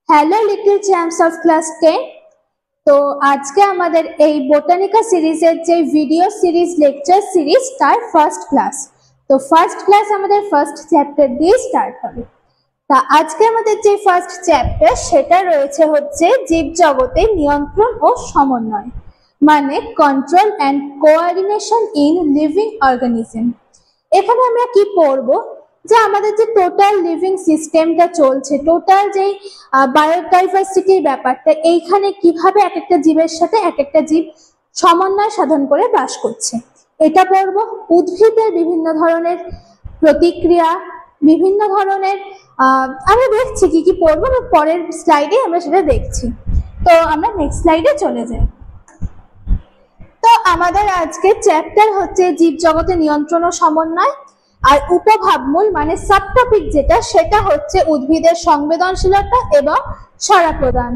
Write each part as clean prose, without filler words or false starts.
Hello little champs of class 10। তো আজকে আমাদের এই বোটানিকা সিরিজের যে ভিডিও সিরিজ লেকচার সিরিজ তার ফার্স্ট ক্লাস। তো ফার্স্ট ক্লাস আমাদের ফার্স্ট চ্যাপ্টার দিয়ে স্টার্ট হবে। তা আজকে আমাদের যে ফার্স্ট চ্যাপ্টার সেটা রয়েছে হচ্ছে জীবজগতের নিয়ন্ত্রণ ও সমন্বয়, মানে control and coordination in living organism. এখানে আমরা কি পড়বো, যে আমাদের যে টোটাল লিভিং সিস্টেমটা চলছে, টোটাল যে বায়োডাইভার্সিটির ব্যাপারটা, এইখানে কিভাবে এক একটা জীবের সাথে এক একটা জীব সমন্বয় সাধন করে বাস করছে এটা পড়বো। উদ্ভিদের বিভিন্ন ধরনের প্রতিক্রিয়া, বিভিন্ন ধরনের আমরা দেখছি কি কি পড়বো, পরের স্লাইডে আমরা সেটা দেখছি। তো আমরা নেক্সট স্লাইডে চলে যাই। তো আমাদের আজকে চ্যাপ্টার হচ্ছে জীবজগতের নিয়ন্ত্রণ ও সমন্বয়, আর উপভাবমূল মানে সাবটপিক যেটা, সেটা হচ্ছে উদ্ভিদের সংবেদনশীলতা এবং সাড়া প্রদান।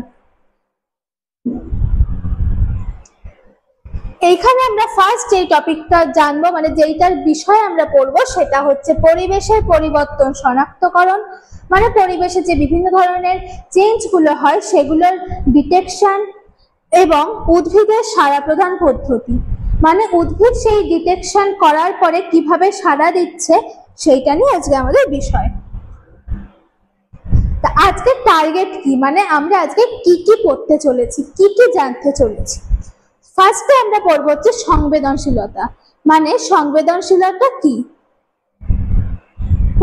এইখানে আমরা ফার্স্ট যে টপিকটা জানবো, মানে যেইটার বিষয় আমরা পড়বো, সেটা হচ্ছে পরিবেশের পরিবর্তন শনাক্তকরণ, মানে পরিবেশে যে বিভিন্ন ধরনের চেঞ্জ গুলো হয় সেগুলোর ডিটেকশন এবং উদ্ভিদের সাড়া প্রদান পদ্ধতি, মানে উদ্ভিদ সেই ডিটেকশন করার পরে কিভাবে সাড়া দিচ্ছে সেইটা নিয়ে আজকে আমাদের বিষয়। তা আজকে টার্গেট কি, মানে আমরা আজকে কি কি পড়তে চলেছি, কি কি জানতে চলেছি। ফার্স্টে আমরা পড়বো হচ্ছে সংবেদনশীলতা, মানে সংবেদনশীলতা কি।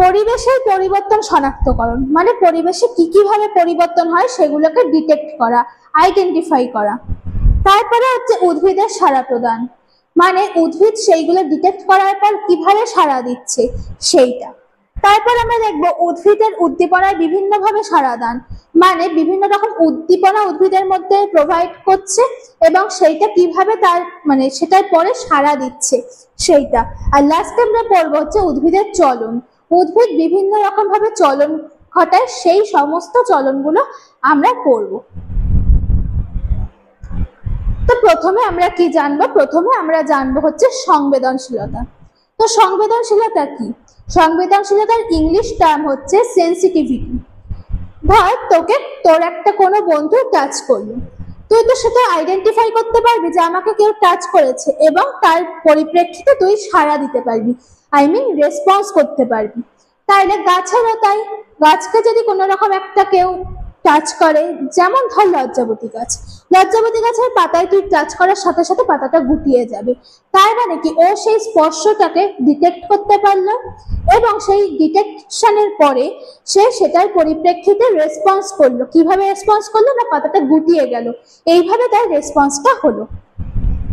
পরিবেশের পরিবর্তন শনাক্তকরণ, মানে পরিবেশে কি কিভাবে পরিবর্তন হয় সেগুলোকে ডিটেক্ট করা, আইডেন্টিফাই করা। তারপরে হচ্ছে উদ্ভিদের সাড়া প্রদান, মানে উদ্ভিদ সেইগুলো ডিটেক্ট করার পর কিভাবে সাড়া দিচ্ছে সেইটা। তারপর আমরা দেখবো উদ্ভিদের উদ্দীপনায় বিভিন্নভাবে সাড়া দান, মানে বিভিন্ন রকম উদ্দীপনা উদ্ভিদের মধ্যে প্রোভাইড করছে এবং সেইটা কিভাবে তার মানে সেটার পরে সাড়া দিচ্ছে সেইটা। আর লাস্টে আমরা পড়বো হচ্ছে উদ্ভিদের চলন, উদ্ভিদ বিভিন্ন রকম ভাবে চলন ঘটায়, সেই সমস্ত চলনগুলো আমরা পড়বো। তো প্রথমে আমরা কি জানবো, প্রথমে আমরা জানবো হচ্ছে সংবেদনশীলতা। তো সংবেদনশীলতা কি, সংবেদনশীলতার ইংলিশ টার্ম হচ্ছে সেন্সিটিভিটি। ধর তোকে তোর একটা কোনো বন্ধু টাচ করলো, তুই তো সেটা আইডেন্টিফাই করতে পারবি যে আমাকে কেউ টাচ করেছে এবং তার পরিপ্রেক্ষিতে তুই সাড়া দিতে পারবি, আই মিন রেসপন্স করতে পারবি। তাইলে গাছেরও তাই, গাছকে যদি কোনো রকম একটা কেউ টাচ করে, যেমন ধর লজ্জাবতী গাছ, লজ্জাবতী গাছের পাতায় তুই টাচ করার সাথে সাথে পাতাটা গুটিয়ে যাবে, তার মানে কি ও সেই স্পর্শটাকে ডিটেক্ট করতে পারলো এবং সেই ডিটেকশনের পরে সে সেটার পরিপ্রেক্ষিতে রেসপন্স করলো। কিভাবে রেসপন্স করলো, না পাতাটা গুটিয়ে গেল, এইভাবে তার রেসপন্সটা হলো।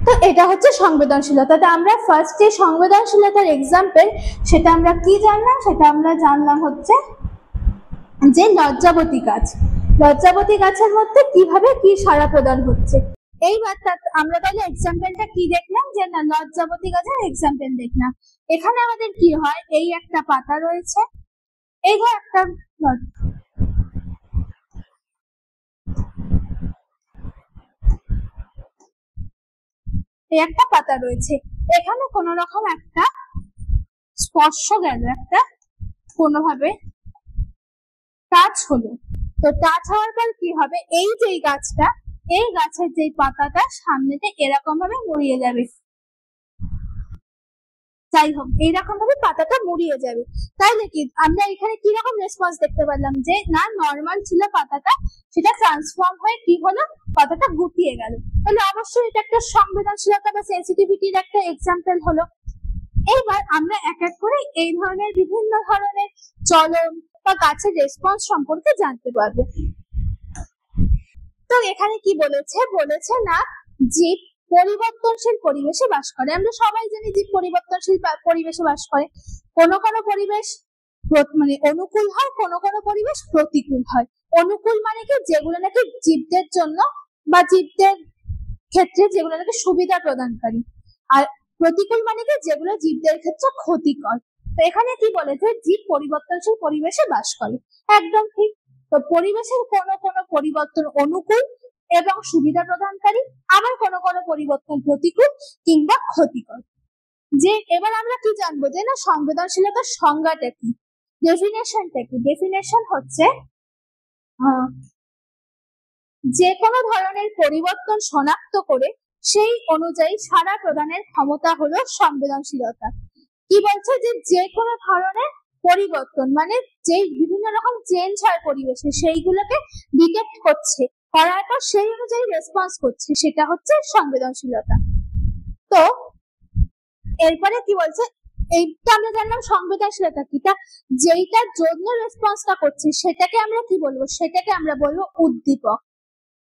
তো এটা হচ্ছে সংবেদনশীলতা। আমরা ফার্স্ট যে সংবেদনশীলতার এক্সাম্পল সেটা আমরা কি জানলাম, সেটা আমরা জানলাম হচ্ছে যে লজ্জাবতী গাছ, লজ্জাবতী গাছের মধ্যে কিভাবে কি সাড়া প্রদান হচ্ছে। এইবার আমরা তাহলে এক্সাম্পলটা কি দেখলাম, যে না লজ্জাবতী গাছের এক্সাম্পল দেখলাম। এখানে আমাদের কি হয়, এই একটা পাতা রয়েছে, এই যে একটা একটা পাতা রয়েছে, এখানে কোন রকম একটা স্পর্শ গেল, একটা কোনোভাবে টাচ হলো। তো টাচ হওয়ার পর কি হবে, এই যে গাছটা, এই গাছের যে পাতাটা সামনেতে এরকম ভাবে মুড়িয়ে যাবে, যাই হোক এইরকম ভাবে পাতাটা মুড়িয়ে যাবে। তাইলে কি আমরা এখানে কি রকম রেসপন্স দেখতে পারলাম, যে না নর্মাল ছিল পাতাটা, সেটা ট্রান্সফর্ম হয়ে কি হলো, পাতাটা গুটিয়ে গেল। তাহলে অবশ্যই এটা একটা সংবেদনশীলতা বা সেন্সিটিভিটির একটা এক্সাম্পল হলো। এইবার আমরা এক এক করে এই ধরনের বিভিন্ন ধরনের চলন বা গাছের রেসপন্স সম্পর্কে জানতে পারবো। তো এখানে কি বলেছে, বলেছে না জীব পরিবর্তনশীল পরিবেশে বাস করে। আমরা সবাই জানি জীব পরিবর্তনশীল পরিবেশে বাস করে। কোনো কোনো পরিবেশ মানে অনুকূল হয়, কোনো কোনো পরিবেশ প্রতিকূল হয়। অনুকূল মানে কি, যেগুলো নাকি জীবদের জন্য বা জীবদের ক্ষেত্রে যেগুলো নাকি সুবিধা প্রদানকারী, আর প্রতিকূল মানে কি, যেগুলো জীবদের ক্ষেত্রে ক্ষতিকর। তো এখানে কি বলেছে, জীব পরিবর্তনশীল পরিবেশে বাস করে, একদম ঠিক। তো পরিবেশের কোনো কোনো পরিবর্তন অনুকূল এবং সুবিধা প্রদানকারী, আবার কোনো কোনো পরিবর্তন প্রতিকূল কিংবা ক্ষতিকর। যে এবার আমরা কি জানবো, যে না সংবেদনশীলতার সংজ্ঞাটা কি, ডেফিনেশনটা কি। ডেফিনেশন হচ্ছে যে কোনো ধরনের পরিবর্তন শনাক্ত করে সেই অনুযায়ী সাড়া প্রদানের ক্ষমতা হলো সংবেদনশীলতা। কি বলছে যে যে কোনো ধরনের পরিবর্তন মানে যে বিভিন্ন রকম চেঞ্জ হয় পরিবেশে সেইগুলোকে ডিটেক্ট করছে, করার পর সেই অনুযায়ী রেসপন্স করছে, সেটা হচ্ছে সংবেদনশীলতা। তো এরপরে কি বলছে, এইটা আমরা জানলাম সংবেদনশীলতা কি, তা যেইটার জন্য রেসপন্সটা করছে সেটাকে আমরা কি বলবো, সেটাকে আমরা বলবো উদ্দীপক।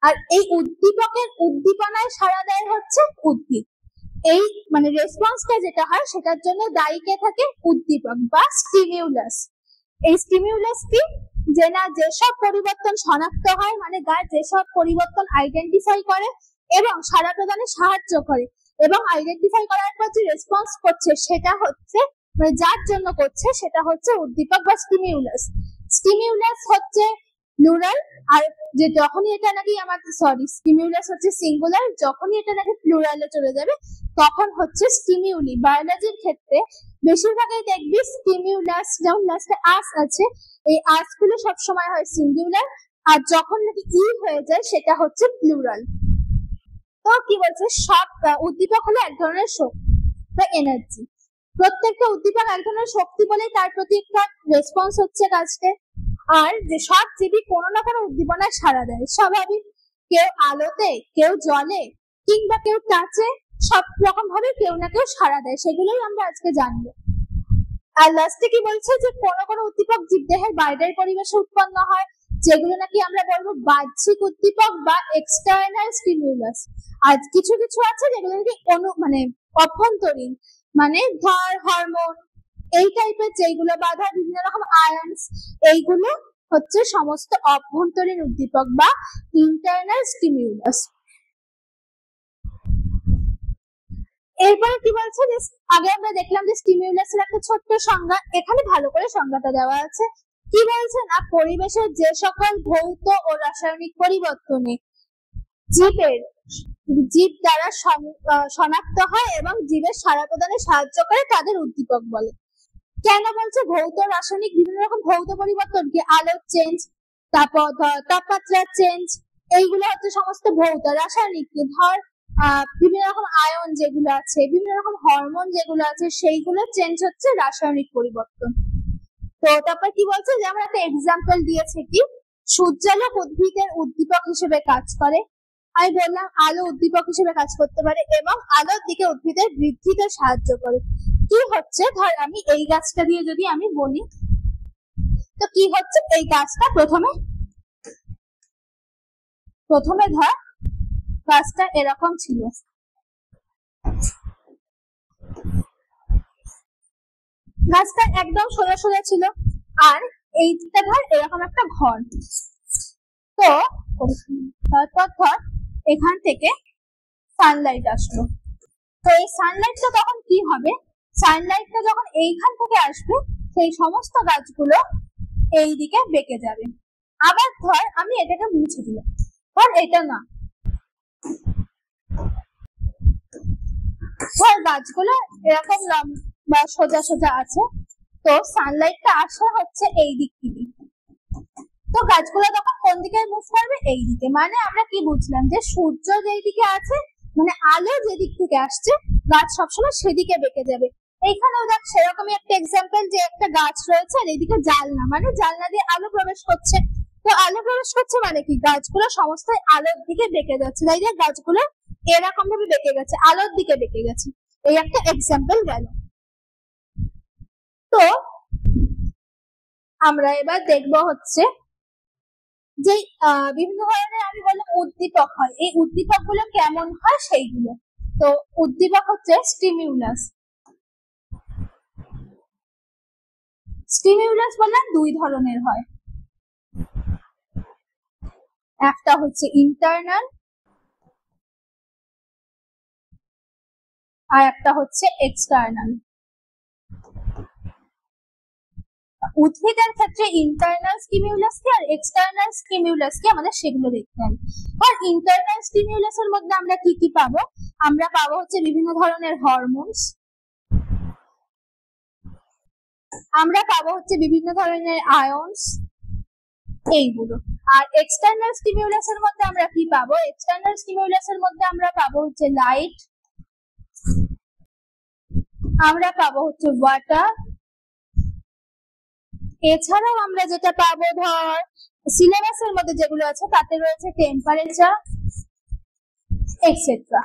আর এই উদ্দীপকের উদ্দীপনায় সাড়া দেয় হচ্ছে উদ্ভিদ। এই মানে রেসপন্সটা যেটা হয় সেটার জন্য দায়ী কে থাকে, উদ্দীপক বা স্টিমিউলাস। এই স্টিমিউলাস কি, যে না যেসব পরিবর্তন শনাক্ত হয় মানে গায়ে যেসব পরিবর্তন আইডেন্টিফাই করে এবং সাড়া প্রদানে সাহায্য করে এবং আইডেন্টিফাই করার পর যে রেসপন্স করছে সেটা হচ্ছে মানে যার জন্য করছে সেটা হচ্ছে উদ্দীপক বা স্টিমিউলাস। স্টিমিউলাস হচ্ছে প্লুরাল, আর যে যখনই এটা নাকি স্টিমিউলাস হচ্ছে সিঙ্গুলার, যখনই এটা নাকি প্লুরালে চলে যাবে তখন হচ্ছে স্টিমিউলি। বায়োলজির ক্ষেত্রে বেশিরভাগই দেখবি স্টিমিউলাস, যেমন লাস্টে আস আছে, এই আস গুলো সবসময় হয় সিঙ্গুলার, আর যখন নাকি ই হয়ে যায় সেটা হচ্ছে প্লুরাল। তো কি বলছে, সব উদ্দীপক হলো এক ধরনের শক্তি বা এনার্জি। প্রত্যেকটা উদ্দীপক এক ধরনের শক্তি বলেই তার প্রতি একটা রেসপন্স হচ্ছে কাজকে। আর যে সব জীবই কোনো না কোনো উদ্দীপনায় সাড়া দেয়, স্বাভাবিক। কেউ আলোতে, কেউ জলে, কিংবা কেউ টাচে, সব রকম ভাবে কেউ না কেউ সাড়া দেয়, সেগুলোই আমরা আজকে জানবো। আর লাস্টে কি বলছে যে কোনো কোনো উদ্দীপক জীবদেহের বাইরের পরিবেশে উৎপন্ন হয়, যেগুলো নাকি আমরা বলবো বাহ্যিক উদ্দীপক বা এক্সটার্নাল স্টিমিউলাস। আর কিছু কিছু আছে যেগুলো নাকি অভ্যন্তরীণ, মানে ধর হরমোন এই টাইপের যেগুলো বা ধর বিভিন্ন রকম আয়ন্স, এইগুলো হচ্ছে সমস্ত অভ্যন্তরীণ উদ্দীপক বা ইন্টারনাল স্টিমিউলাস। এরপরে কি বলছে, যে আগে আমরা দেখলাম যে স্টিমিউলাসের একটা ছোট্ট সংজ্ঞা, এখানে ভালো করে সংজ্ঞাটা দেওয়া আছে। কি বলছে না, পরিবেশের যে সকল ভৌত ও রাসায়নিক পরিবর্তনে জীব দ্বারা শনাক্ত হয় এবং জীবের সাড়া প্রদানে সাহায্য করে তাদের উদ্দীপক বলে। কেন বলছে ভৌত রাসায়নিক, বিভিন্ন রকম ভৌত পরিবর্তন কি, আলোর চেঞ্জ, তারপর তাপমাত্রার চেঞ্জ, এইগুলো হচ্ছে সমস্ত ভৌত। রাসায়নিক কি, ধর বিভিন্ন রকম আয়ন যেগুলো আছে, বিভিন্ন রকম হরমোন যেগুলো আছে, সেইগুলো চেঞ্জ হচ্ছে রাসায়নিক পরিবর্তন। তো তারপর কি বলছে, যে আমরা একটা এক্সাম্পল দিয়েছে কি, সূর্যালোক উদ্ভিদের উদ্দীপক হিসেবে কাজ করে। আমি বললাম আলো উদ্দীপক হিসেবে কাজ করতে পারে এবং আলোর দিকে উদ্ভিদের বৃদ্ধিতে সাহায্য করে। কি হচ্ছে, ধর আমি এই গাছটা দিয়ে যদি আমি বলি, তো কি হচ্ছে, এই গাছটা প্রথমে ধর গাছটা এরকম ছিল, গাছটা একদম সোজা সোজা ছিল, আর এইটা ধর এরকম একটা ঘর। তো তারপর ধর এখান থেকে সানলাইট আসলো, তো এই সানলাইটটা তখন কি হবে, সানলাইটটা যখন এইখান থেকে আসবে সেই সমস্ত গাছগুলো এই দিকে বেঁকে যাবে। আবার ধর আমি এটাকে মুছে দিলাম, ধর এটা না, ধর গাছগুলো এরকম লম্বা সোজা সোজা আছে, তো সানলাইটটা আসা হচ্ছে এই দিক থেকে, তো গাছগুলো তখন কোন দিকে মুভ করবে, এই দিকে। মানে আমরা কি বুঝলাম, যে সূর্য যেই দিকে আছে মানে আলো যেদিক থেকে আসছে গাছ সবসময় সেদিকে বেঁকে যাবে। এইখানেও দেখ সেরকমই একটা এক্সাম্পল, যে একটা গাছ রয়েছে আর এইদিকে জানলা, মানে জানলা দিয়ে আলো প্রবেশ করছে, তো আলো প্রবেশ করছে মানে কি গাছগুলো সমস্ত আলোর দিকে বেঁকে যাচ্ছে, তাই যে গাছগুলো এরকম ভাবে বেঁকে গেছে, আলোর দিকে বেঁকে গেছে। এই একটা এক্সাম্পল গেল। তো আমরা এবার দেখবো হচ্ছে যে বিভিন্ন ধরনের আমি বললাম উদ্দীপক হয়, এই উদ্দীপক গুলো কেমন হয় সেইগুলো। তো উদ্দীপক হচ্ছে স্টিমিউলাস। স্টিমিউলাস বললাম দুই ধরনের হয়, একটা হচ্ছে ইন্টারনাল আর একটা হচ্ছে এক্সটার্নাল। উদ্ভিদের ক্ষেত্রে ইন্টারনাল স্টিমিউলাস কি আর এক্সটার্নাল স্টিমিউলাস কি আমাদের সেগুলো দেখতে হবে। আর ইন্টারনাল স্টিমিউলাস এর মধ্যে আমরা কি কি পাবো, আমরা পাবো হচ্ছে বিভিন্ন ধরনের হরমোনস, আমরা পাবো হচ্ছে বিভিন্ন ধরনের আয়নস, এইগুলো। আর এক্সটার্নাল স্টিমিউলাসের মধ্যে আমরা কি পাবো? এক্সটার্নাল স্টিমিউলাসের মধ্যে আমরা পাবো হচ্ছে লাইট, আমরা পাবো হচ্ছে ওয়াটার, এছাড়াও আমরা যেটা পাবো ধর সিলেবাসের মধ্যে যেগুলো আছে তাতে রয়েছে টেম্পারেচার এটসেট্রা।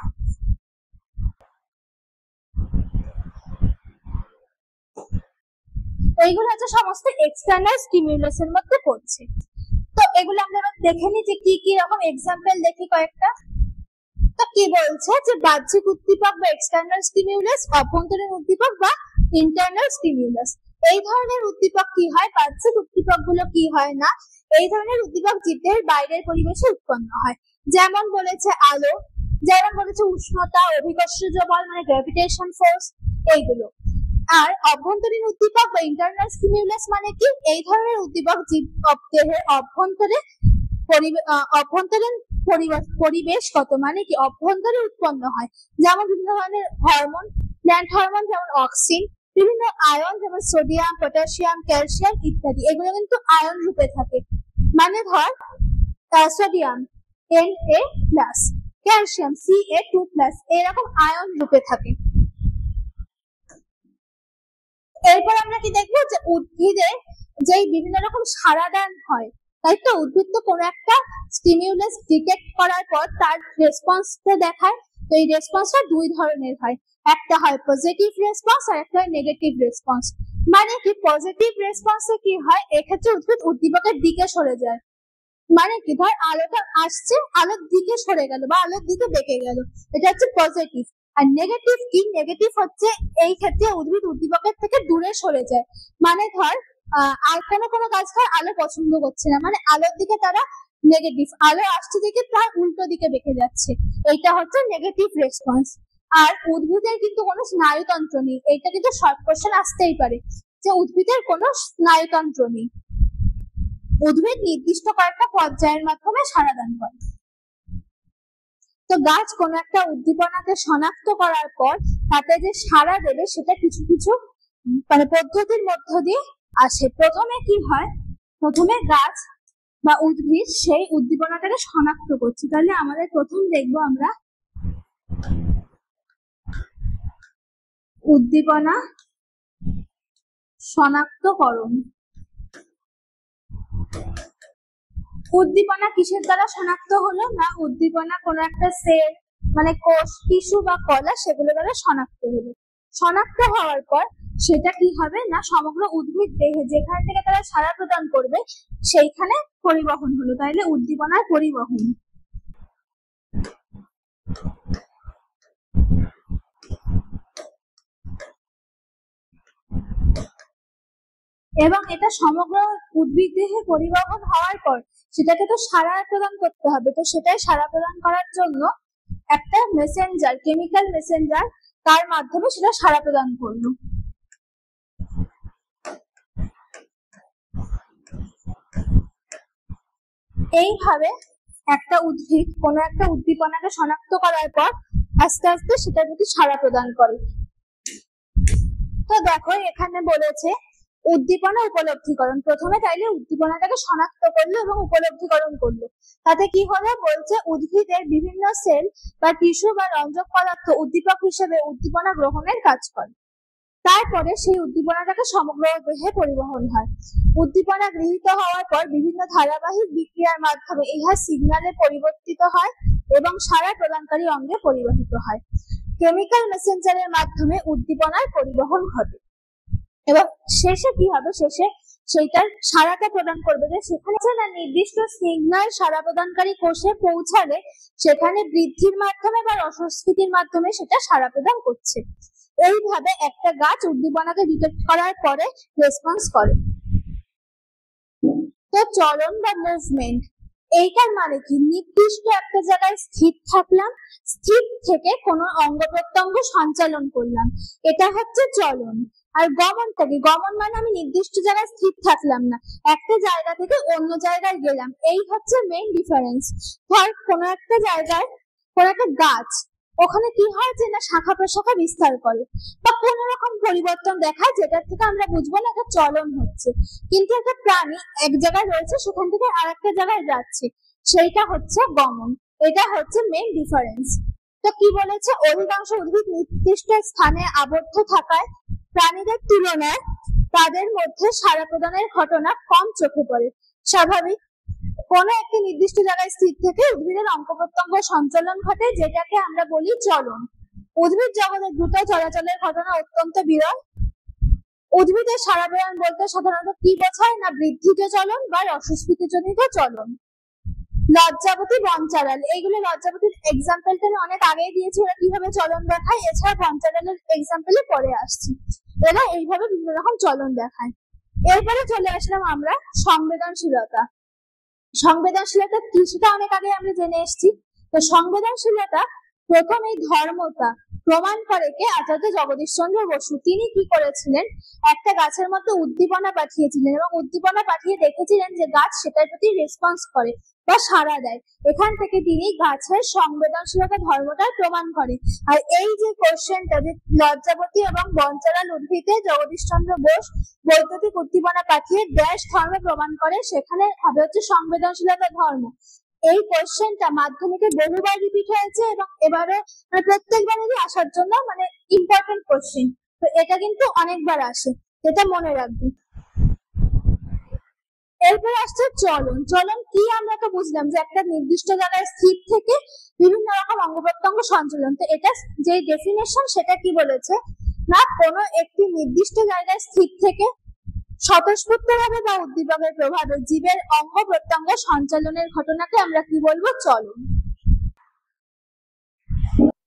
এইগুলো হচ্ছে সমস্ত এক্সটার্নাল স্টিমিউলাসের মধ্যে পড়ছে। তো এগুলো আমরা এবার দেখে নিই যে কি কি রকম এক্সাম্পল দেখি কয়েকটা। তো কি বলছে যে বাহ্যিক উদ্দীপক বা এক্সটার্নাল স্টিমিউলাস, অভ্যন্তরীণ উদ্দীপক বা ইন্টারনাল স্টিমিউলাস। এই ধরনের উদ্দীপক কি হয়, বাহ্যিক উদ্দীপক গুলো কি হয় না, এই ধরনের উদ্দীপক জীবের বাইরের পরিবেশে উৎপন্ন হয়। যেমন বলেছে আলো, যেমন বলেছে উষ্ণতা, অভিকর্ষজ বল মানে গ্র্যাভিটেশন ফোর্স, এইগুলো। আর অভ্যন্তরীণ উদ্দীপক বা ইন্টারনাল স্টিমিউলাস মানে কি, এই ধরনের উদ্দীপক জীব দেহের অভ্যন্তরে অভ্যন্তরীণ পরিবেশগত মানে কি অভ্যন্তরে উৎপন্ন হয়। যেমন বিভিন্ন ধরনের হরমোন, প্ল্যান্ট হরমোন যেমন অক্সিন, বিভিন্ন আয়ন যেমন সোডিয়াম, পটাশিয়াম, ক্যালসিয়াম ইত্যাদি, এগুলো কিন্তু আয়ন রূপে থাকে। মানে ধর সোডিয়াম Na+, ক্যালসিয়াম Ca2+, এরকম আয়ন রূপে থাকে। এরপর আমরা কি দেখবো যে উদ্ভিদে যে বিভিন্ন রকম সাড়াদান হয়, তাই তো উদ্ভিদ তো কোনো একটা স্টিমিউলাস ডিটেক্ট করার পর তার রেসপন্সটা দেখায়। তো এই রেসপন্সটা দুই ধরনের হয়, একটা হয় পজিটিভ রেসপন্স আর একটা হয় নেগেটিভ রেসপন্স। মানে কি পজিটিভ রেসপন্সে কি হয়, এক্ষেত্রে উদ্ভিদ উদ্দীপকের দিকে সরে যায়। মানে কি ধর আলোটা আসছে, আলোর দিকে সরে গেল বা আলোর দিকে বেঁকে গেল, এটা হচ্ছে পজিটিভ। আর নেগেটিভ কি, নেগেটিভ হচ্ছে এই ক্ষেত্রে উদ্ভিদ উদ্দীপকের থেকে দূরে সরে যায়। মানে ধর আর কোনো গাছ আলো পছন্দ করছে না, মানে আলোর দিকে তারা নেগেটিভ, আলো আসছে দিকে তার উল্টো দিকে বেঁকে যাচ্ছে, এইটা হচ্ছে নেগেটিভ রেসপন্স। আর উদ্ভিদের কিন্তু কোনো স্নায়ুতন্ত্র নেই, এইটা কিন্তু শর্ট কোশ্চেন আসতেই পারে যে উদ্ভিদের কোনো স্নায়ুতন্ত্র নেই। উদ্ভিদ নির্দিষ্ট কয়েকটা পর্যায়ের মাধ্যমে সাড়াদান করে। তো গাছ কোন একটা উদ্দীপনাকে শনাক্ত করার পর তাতে যে সাড়া দেবে সেটা কিছু কিছু মানে পদ্ধতির মধ্য দিয়ে আসে। প্রথমে কি হয়, প্রথমে গাছ বা উদ্ভিদ সেই উদ্দীপনাটাকে শনাক্ত করছে। তাহলে আমাদের প্রথম দেখবো আমরা উদ্দীপনা শনাক্তকরণ। উদ্দীপনা কিসের দ্বারা শনাক্ত হলো না, উদ্দীপনা কোনো একটা সেল মানে কোষ, টিস্যু বা কলা সেগুলো দ্বারা শনাক্ত হলো। শনাক্ত হওয়ার পর সেটা কি হবে না সমগ্র উদ্ভিদ দেহে যেখান থেকে তারা সাড়া প্রদান করবে সেইখানে পরিবহন হলো, তাইলে উদ্দীপনার পরিবহন। এবং এটা সমগ্র উদ্ভিদ দেহে পরিবহন হওয়ার পর সেটাকে তো সাড়া প্রদান করতে হবে। তো সেটাই সাড়া প্রদান করার জন্য একটা মেসেঞ্জার, কেমিক্যাল মেসেঞ্জার, তার মাধ্যমে সেটা সাড়া প্রদান করলো। এইভাবে একটা উদ্ভিদ কোনো একটা উদ্দীপনাকে শনাক্ত করার পর আস্তে আস্তে সেটার প্রতি সাড়া প্রদান করে। তো দেখো এখানে বলেছে উদ্দীপনা উপলব্ধিকরণ। প্রথমে তাইলে উদ্দীপনাটাকে শনাক্ত করলো এবং উপলব্ধিকরণ করলো। তাতে কি হলো, বলছে উদ্ভিদের বিভিন্ন সেল বা টিস্যু বা রঞ্জক পদার্থ উদ্দীপক হিসেবে উদ্দীপনা গ্রহণের কাজ করে। তারপরে সেই উদ্দীপনাটাকে সমগ্র দেহে পরিবহন হয়। উদ্দীপনা গৃহীত হওয়ার পর বিভিন্ন ধারাবাহিক বিক্রিয়ার মাধ্যমে ইহা সিগন্যালে পরিবর্তিত হয় এবং সাড়া প্রদানকারী অঙ্গে পরিবাহিত হয়। কেমিক্যাল মেসেঞ্জারের মাধ্যমে উদ্দীপনার পরিবহন ঘটে এবং শেষে কি হবে, শেষে সেইটার সাড়াটা প্রদান করবে যে সেখানে না নির্দিষ্ট সিগন্যাল সাড়া প্রদানকারী কোষে পৌঁছালে সেখানে বৃদ্ধির মাধ্যমে বা রসস্ফীতির মাধ্যমে সেটা সাড়া প্রদান করছে। এইভাবে একটা গাছ উদ্দীপনাকে ডিটেক্ট করার পরে রেসপন্স করে। তো চলন বা মুভমেন্ট, এইটার মানে কি, নির্দিষ্ট একটা জায়গায় স্থির থাকলাম, স্থির থেকে কোনো অঙ্গ প্রত্যঙ্গ সঞ্চালন করলাম, এটা হচ্ছে চলন। আর গমনটা কি, গমন মানে আমি নির্দিষ্ট জায়গায় স্থির থাকলাম না, একটা জায়গা থেকে অন্য জায়গায় গেলাম, এই হচ্ছে মেইন ডিফারেন্স। ধর কোনো একটা জায়গায় কোনো একটা গাছ ওখানে কি হয় যে না শাখা প্রশাখা বিস্তার করে বা কোনো রকম পরিবর্তন দেখায়, যেটার থেকে আমরা বুঝবো না একটা চলন হচ্ছে। কিন্তু একটা প্রাণী এক জায়গায় রয়েছে, সেখান থেকে আরেকটা জায়গায় যাচ্ছে, সেইটা হচ্ছে গমন। এটা হচ্ছে মেইন ডিফারেন্স। তো কি বলেছে, অধিকাংশ উদ্ভিদ নির্দিষ্ট স্থানে আবদ্ধ থাকায় প্রাণীদের তুলনায় তাদের মধ্যে সাড়া প্রদানের ঘটনা কম চোখে পড়ে। স্বাভাবিক, কোনো একটি নির্দিষ্ট জায়গায় স্থির থেকে উদ্ভিদের অঙ্গ প্রত্যঙ্গ সঞ্চালন ঘটে, যেটাকে আমরা বলি চলন। উদ্ভিদ জগতের দ্রুত চলাচলের ঘটনা অত্যন্ত বিরল। উদ্ভিদের সাড়া প্রদান বলতে সাধারণত কি বোঝায় না বৃদ্ধিজ চলন বা রসস্ফীতিজনিত চলন। লজ্জাবতী, বনচারাল, এইগুলো লজ্জাবতীর এক্সাম্পলটা আমি অনেক আগেই দিয়েছি, ওরা কিভাবে চলন দেখায়। এছাড়া বনচারালের এক্সাম্পলে পরে আসছি। এরা এইভাবে বিভিন্ন রকম চলন দেখায়। এরপরে চলে আসলাম আমরা সংবেদনশীলতা। সংবেদনশীলতা কি সেটা অনেক আগে আমরা জেনে এসেছি। তো সংবেদনশীলতা প্রথম এই ধর্মতা প্রমাণ করে কে, আচার্য জগদীশচন্দ্র বসু। তিনি কি করেছিলেন, একটা গাছের মধ্যে উদ্দীপনা পাঠিয়েছিলেন এবং উদ্দীপনা পাঠিয়ে দেখেছিলেন যে গাছ সেটার প্রতি রেসপন্স করে বা সাড়া দেয়। এখান থেকে তিনি গাছের সংবেদনশীলতা ধর্মটা প্রমাণ করে। আর এই যে কোশ্চেনটা যে লজ্জাবতী এবং বনচারাল উদ্ভিদে জগদীশচন্দ্র বোস বৈদ্যুতিক উদ্দীপনা পাঠিয়ে ড্যাশ ধর্ম প্রমাণ করে, সেখানে হবে হচ্ছে সংবেদনশীলতা ধর্ম। এই কোশ্চেনটা মাধ্যমিকে বহুবার রিপিট হয়েছে এবং এবারে প্রত্যেকবারই আসার জন্য মানে ইম্পর্টেন্ট কোশ্চেন। তো এটা কিন্তু অনেকবার আসে, এটা মনে রাখবি। এরপর আসছে চলন। চলন কি আমরা তো বুঝলাম যে একটা নির্দিষ্ট জায়গায় স্থির থেকে বিভিন্ন রকম অঙ্গ প্রত্যঙ্গ সঞ্চালন। তো এটা যে ডেফিনেশন সেটা কি বলেছে না কোনো একটি নির্দিষ্ট জায়গায় স্থির থেকে স্বতঃস্ফূর্তভাবে বা উদ্দীপকের প্রভাবে জীবের অঙ্গ প্রত্যঙ্গ সঞ্চালনের ঘটনাকে আমরা কি বলবো, চলন।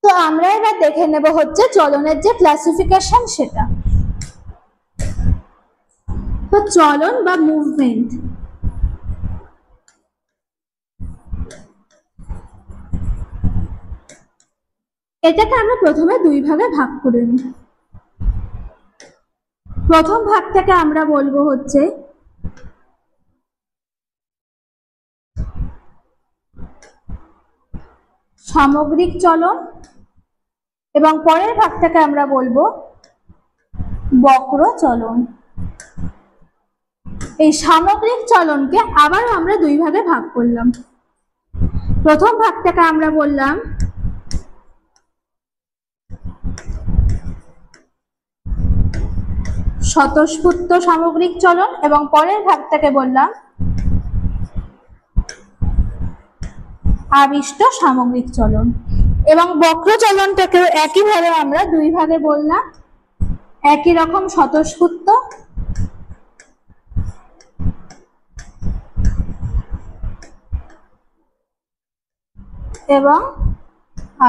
তো আমরা এবার দেখে নেব হচ্ছে চলনের যে ক্লাসিফিকেশন সেটা। তো চলন বা মুভমেন্ট, এটাকে আমরা প্রথমে দুই ভাগে ভাগ করে নিই। প্রথম ভাগটাকে আমরা বলবো হচ্ছে সামগ্রিক চলন এবং পরের ভাগটাকে আমরা বলবো বক্র চলন। এই সামগ্রিক চলনকে আবার আমরা দুই ভাগে ভাগ করলাম। প্রথম ভাগটাকে আমরা বললাম স্বতঃস্ফূর্ত সামগ্রিক চলন এবং পরের ভাগটাকে বললাম আবিষ্ট সামগ্রিক চলন। এবং বক্র চলনটাকেও একইভাবে আমরা দুই ভাগে বললাম, একই রকম স্বতঃস্ফূর্ত এবং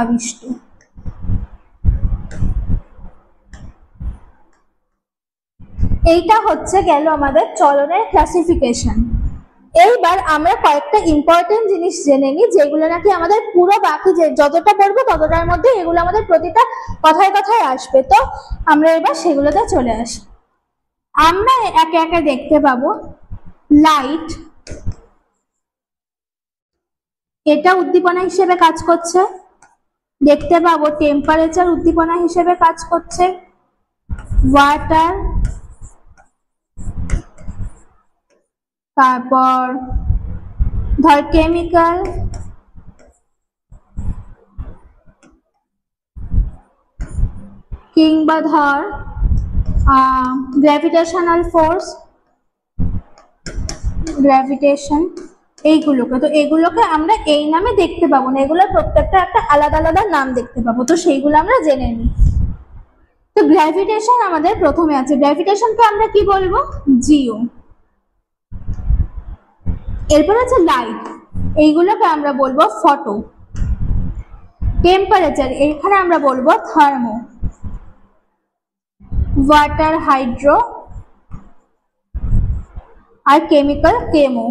আবিষ্ট। এইটা হচ্ছে গেল আমাদের চলনের ক্লাসিফিকেশন। এইবার আমরা কয়েকটা ইম্পর্টেন্ট জিনিস জেনে নিই, যেগুলো নাকি আমাদের পুরো বাকি যে যতটা পড়বো ততটার মধ্যে এগুলো আমাদের প্রতিটা কথায় কথায় আসবে। তো আমরা এবার সেগুলোতে চলে আসি। আমরা একে একে দেখতে পাবো লাইট, এটা উদ্দীপনা হিসেবে কাজ করছে। দেখতে পাবো টেম্পারেচার উদ্দীপনা হিসেবে কাজ করছে। ওয়াটার, তারপর ধর কেমিক্যাল, কিংবা ধর গ্র্যাভিটেশনাল ফোর্স, গ্র্যাভিটেশন, এইগুলোকে। তো এগুলোকে আমরা এই নামে দেখতে পাবো না, এগুলোর প্রত্যেকটা একটা আলাদা আলাদা নাম দেখতে পাবো। তো সেইগুলো আমরা জেনে নিই। তো গ্র্যাভিটেশন আমাদের প্রথমে আছে, গ্র্যাভিটেশনকে আমরা কি বলবো, জিও। এরপর আছে লাইট, এইগুলোকে আমরা বলবো ফটো। টেম্পারেচার, এখানে আমরা বলবো থার্মো। ওয়াটার হাইড্রো, আর কেমিক্যাল কেমো।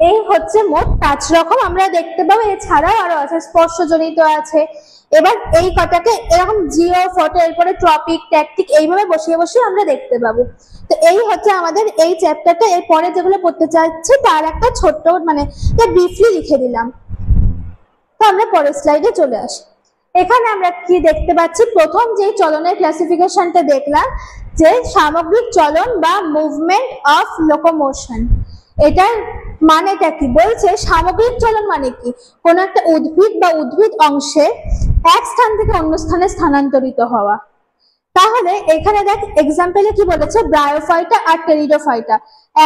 এই হচ্ছে মোট 5 রকম আমরা দেখতে পাবো। এছাড়াও আরো আছে স্পর্শজনিত আছে, এবার এই কটাকে এরকম জিও ফটো, এরপরে টপিক, ট্যাকটিক এইভাবে বসিয়ে বসিয়ে আমরা দেখতে পাবো। তো এই হচ্ছে আমাদের এই চ্যাপ্টারটা। এরপরে যেগুলো পড়তে চাচ্ছি তার একটা ছোট্ট মানে ব্রিফলি লিখে দিলাম। তো আমরা পরের স্লাইডে চলে আসি। এখানে আমরা কি দেখতে পাচ্ছি, প্রথম যে চলনের ক্লাসিফিকেশনটা দেখলাম যে সামগ্রিক চলন বা মুভমেন্ট অফ লোকোমোশন। এটার মানেটা কি বলছে, সামগ্রিক চলন মানে কি, কোন একটা উদ্ভিদ বা উদ্ভিদ অংশে এক স্থান থেকে অন্য স্থানে স্থানান্তরিত হওয়া। তাহলে এখানে দেখ এক্সাম্পলে কি বলেছে, ব্রায়োফাইটা আর টেরিডোফাইটা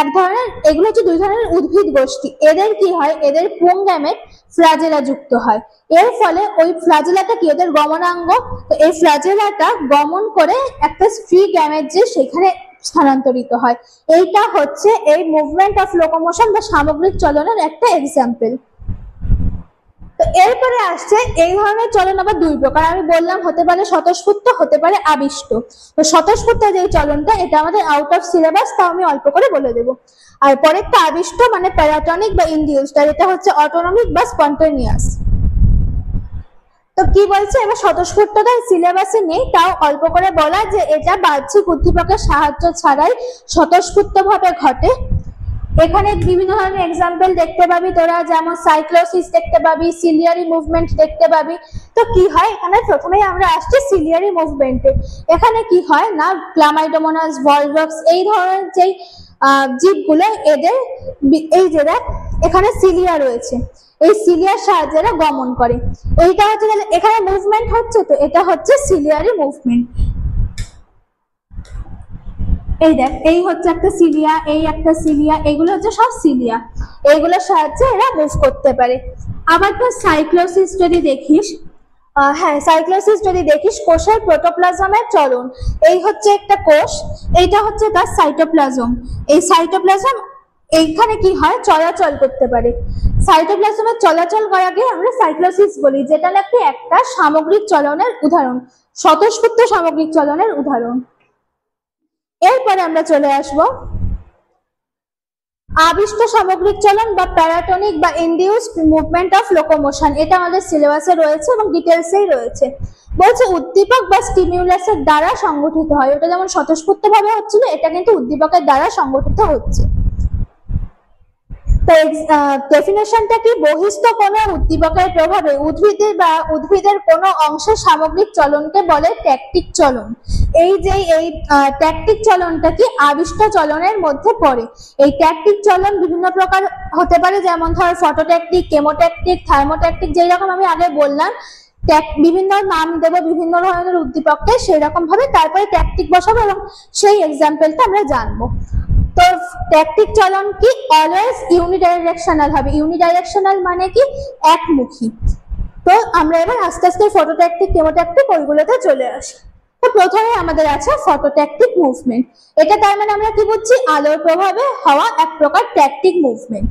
এক ধরনের, এগুলো হচ্ছে দুই ধরনের উদ্ভিদ গোষ্ঠী। এদের কি হয়, এদের পুং গ্যামেট ফ্ল্যাজেলা যুক্ত হয়। এর ফলে ওই ফ্ল্যাজেলাটা কি, ওদের গমনাঙ্গ, তো এই ফ্ল্যাজেলাটা গমন করে একটা স্ত্রী গ্যামেট যে সেখানে স্থানান্তরিত হয়। এইটা হচ্ছে এই মুভমেন্ট অফ লোকোমোশন বা সামগ্রিক চলনের একটা এক্সাম্পল। তো এরপরে আসছে এই ধরনের চলন আবার দুই প্রকার। আমি বললাম হতে পারে স্বতঃস্ফূর্ত, হতে পারে আবিষ্ট। তো স্বতঃস্ফূর্ত যে চলনটা, এটা আমাদের আউট অফ সিলেবাস, তাও আমি অল্প করে বলে দেবো। আর পরেরটা আবিষ্ট মানে প্যারাটনিক বা ইনডিউসড, আর এটা হচ্ছে অটোনমিক বা স্পন্টেনিয়াস। তো কি বলছে, এবার স্বতঃস্ফূর্তটা সিলেবাসে নেই, তাও অল্প করে বলা যে এটা বাহ্যিক উদ্দীপকের সাহায্য ছাড়াই স্বতঃস্ফূর্ত ভাবে ঘটে। এখানে বিভিন্ন ধরনের এক্সাম্পল দেখতে পাবি তোরা, যেমন সাইক্লোসিস দেখতে পাবি, সিলিয়ারি মুভমেন্ট দেখতে পাবি। তো কি হয়, এখানে প্রথমেই আমরা আসছি সিলিয়ারি মুভমেন্টে। এখানে কি হয় না, ক্লামাইডোমোনাস, ভলভক্স এই ধরনের যেই জীবগুলো, এদের এই যে দেখ এখানে সিলিয়া রয়েছে, এই সিলিয়ার সাহায্যে এরা গমন করে। এইটা হচ্ছে এখানে মুভমেন্ট হচ্ছে, তো এটা হচ্ছে সিলিয়ারি মুভমেন্ট। এই দেখ এই হচ্ছে একটা সিলিয়া, এই একটা সিলিয়া, এগুলো হচ্ছে সব সিলিয়া, এইগুলোর সাহায্যে এরা মুভ করতে পারে। আবার তো সাইক্লোসিস যদি দেখিস, হ্যাঁ সাইক্লোসিস যদি দেখিস, কোষের প্রোটোপ্লাজমের চলন। এই হচ্ছে একটা কোষ, এইটা হচ্ছে তার সাইটোপ্লাজম। এই সাইটোপ্লাজম এইখানে কি হয়, চলাচল করতে পারে। সাইটোপ্লাজমের চলাচল করাকে আমরা সাইক্লোসিস বলি, যেটা নাকি একটা সামগ্রিক চলনের উদাহরণ, স্বতঃস্ফূর্ত সামগ্রিক চলনের উদাহরণ। এরপরে আমরা চলে আসব আবিষ্ট সামগ্রিক চলন বা প্যারাটনিক বা ইনডিউসড মুভমেন্ট অফ লোকোমোশন। এটা আমাদের সিলেবাসে রয়েছে এবং ডিটেলসেই রয়েছে। বলছে উদ্দীপক বা স্টিমিউলাসের দ্বারা সংগঠিত হয়। ওটা যেমন স্বতঃস্ফূর্ত ভাবে হচ্ছিল, এটা কিন্তু উদ্দীপকের দ্বারা সংগঠিত হচ্ছে। তো ডেফিনেশনটা কি, বহিস্থ কোনো উদ্দীপকের প্রভাবে উদ্ভিদের কোনো অংশের সামগ্রিক চলনকে বলে ট্যাকটিক চলন। এই যে এই ট্যাকটিক চলনটা কি আবিষ্ট চলনের মধ্যে পড়ে। এই ট্যাকটিক চলন বিভিন্ন প্রকার হতে পারে, যেমন ধর ফটোট্যাকটিক, কেমোট্যাকটিক, থার্মোট্যাকটিক, যেই রকম আমি আগে বললাম বিভিন্ন নাম দেবো বিভিন্ন ধরনের উদ্দীপককে, সেই রকম ভাবে তারপরে ট্যাকটিক বসাবো এবং সেই এক্সাম্পলটা আমরা জানবো। তো ট্যাকটিক চলন কি অলওয়েজ ইউনিডাইরেকশনাল হবে। ইউনিডাইরেকশনাল মানে কি একমুখী। তো আমরা এবার আস্তে আস্তে ফটোট্যাকটিক, কেমোট্যাকটিক ওইগুলোতে চলে আসি। তো প্রথমে আমাদের আছে ফটোট্যাকটিক মুভমেন্ট। এটা তার মানে আমরা কি বুঝছি, আলোর প্রভাবে হওয়া এক প্রকার ট্যাকটিক মুভমেন্ট।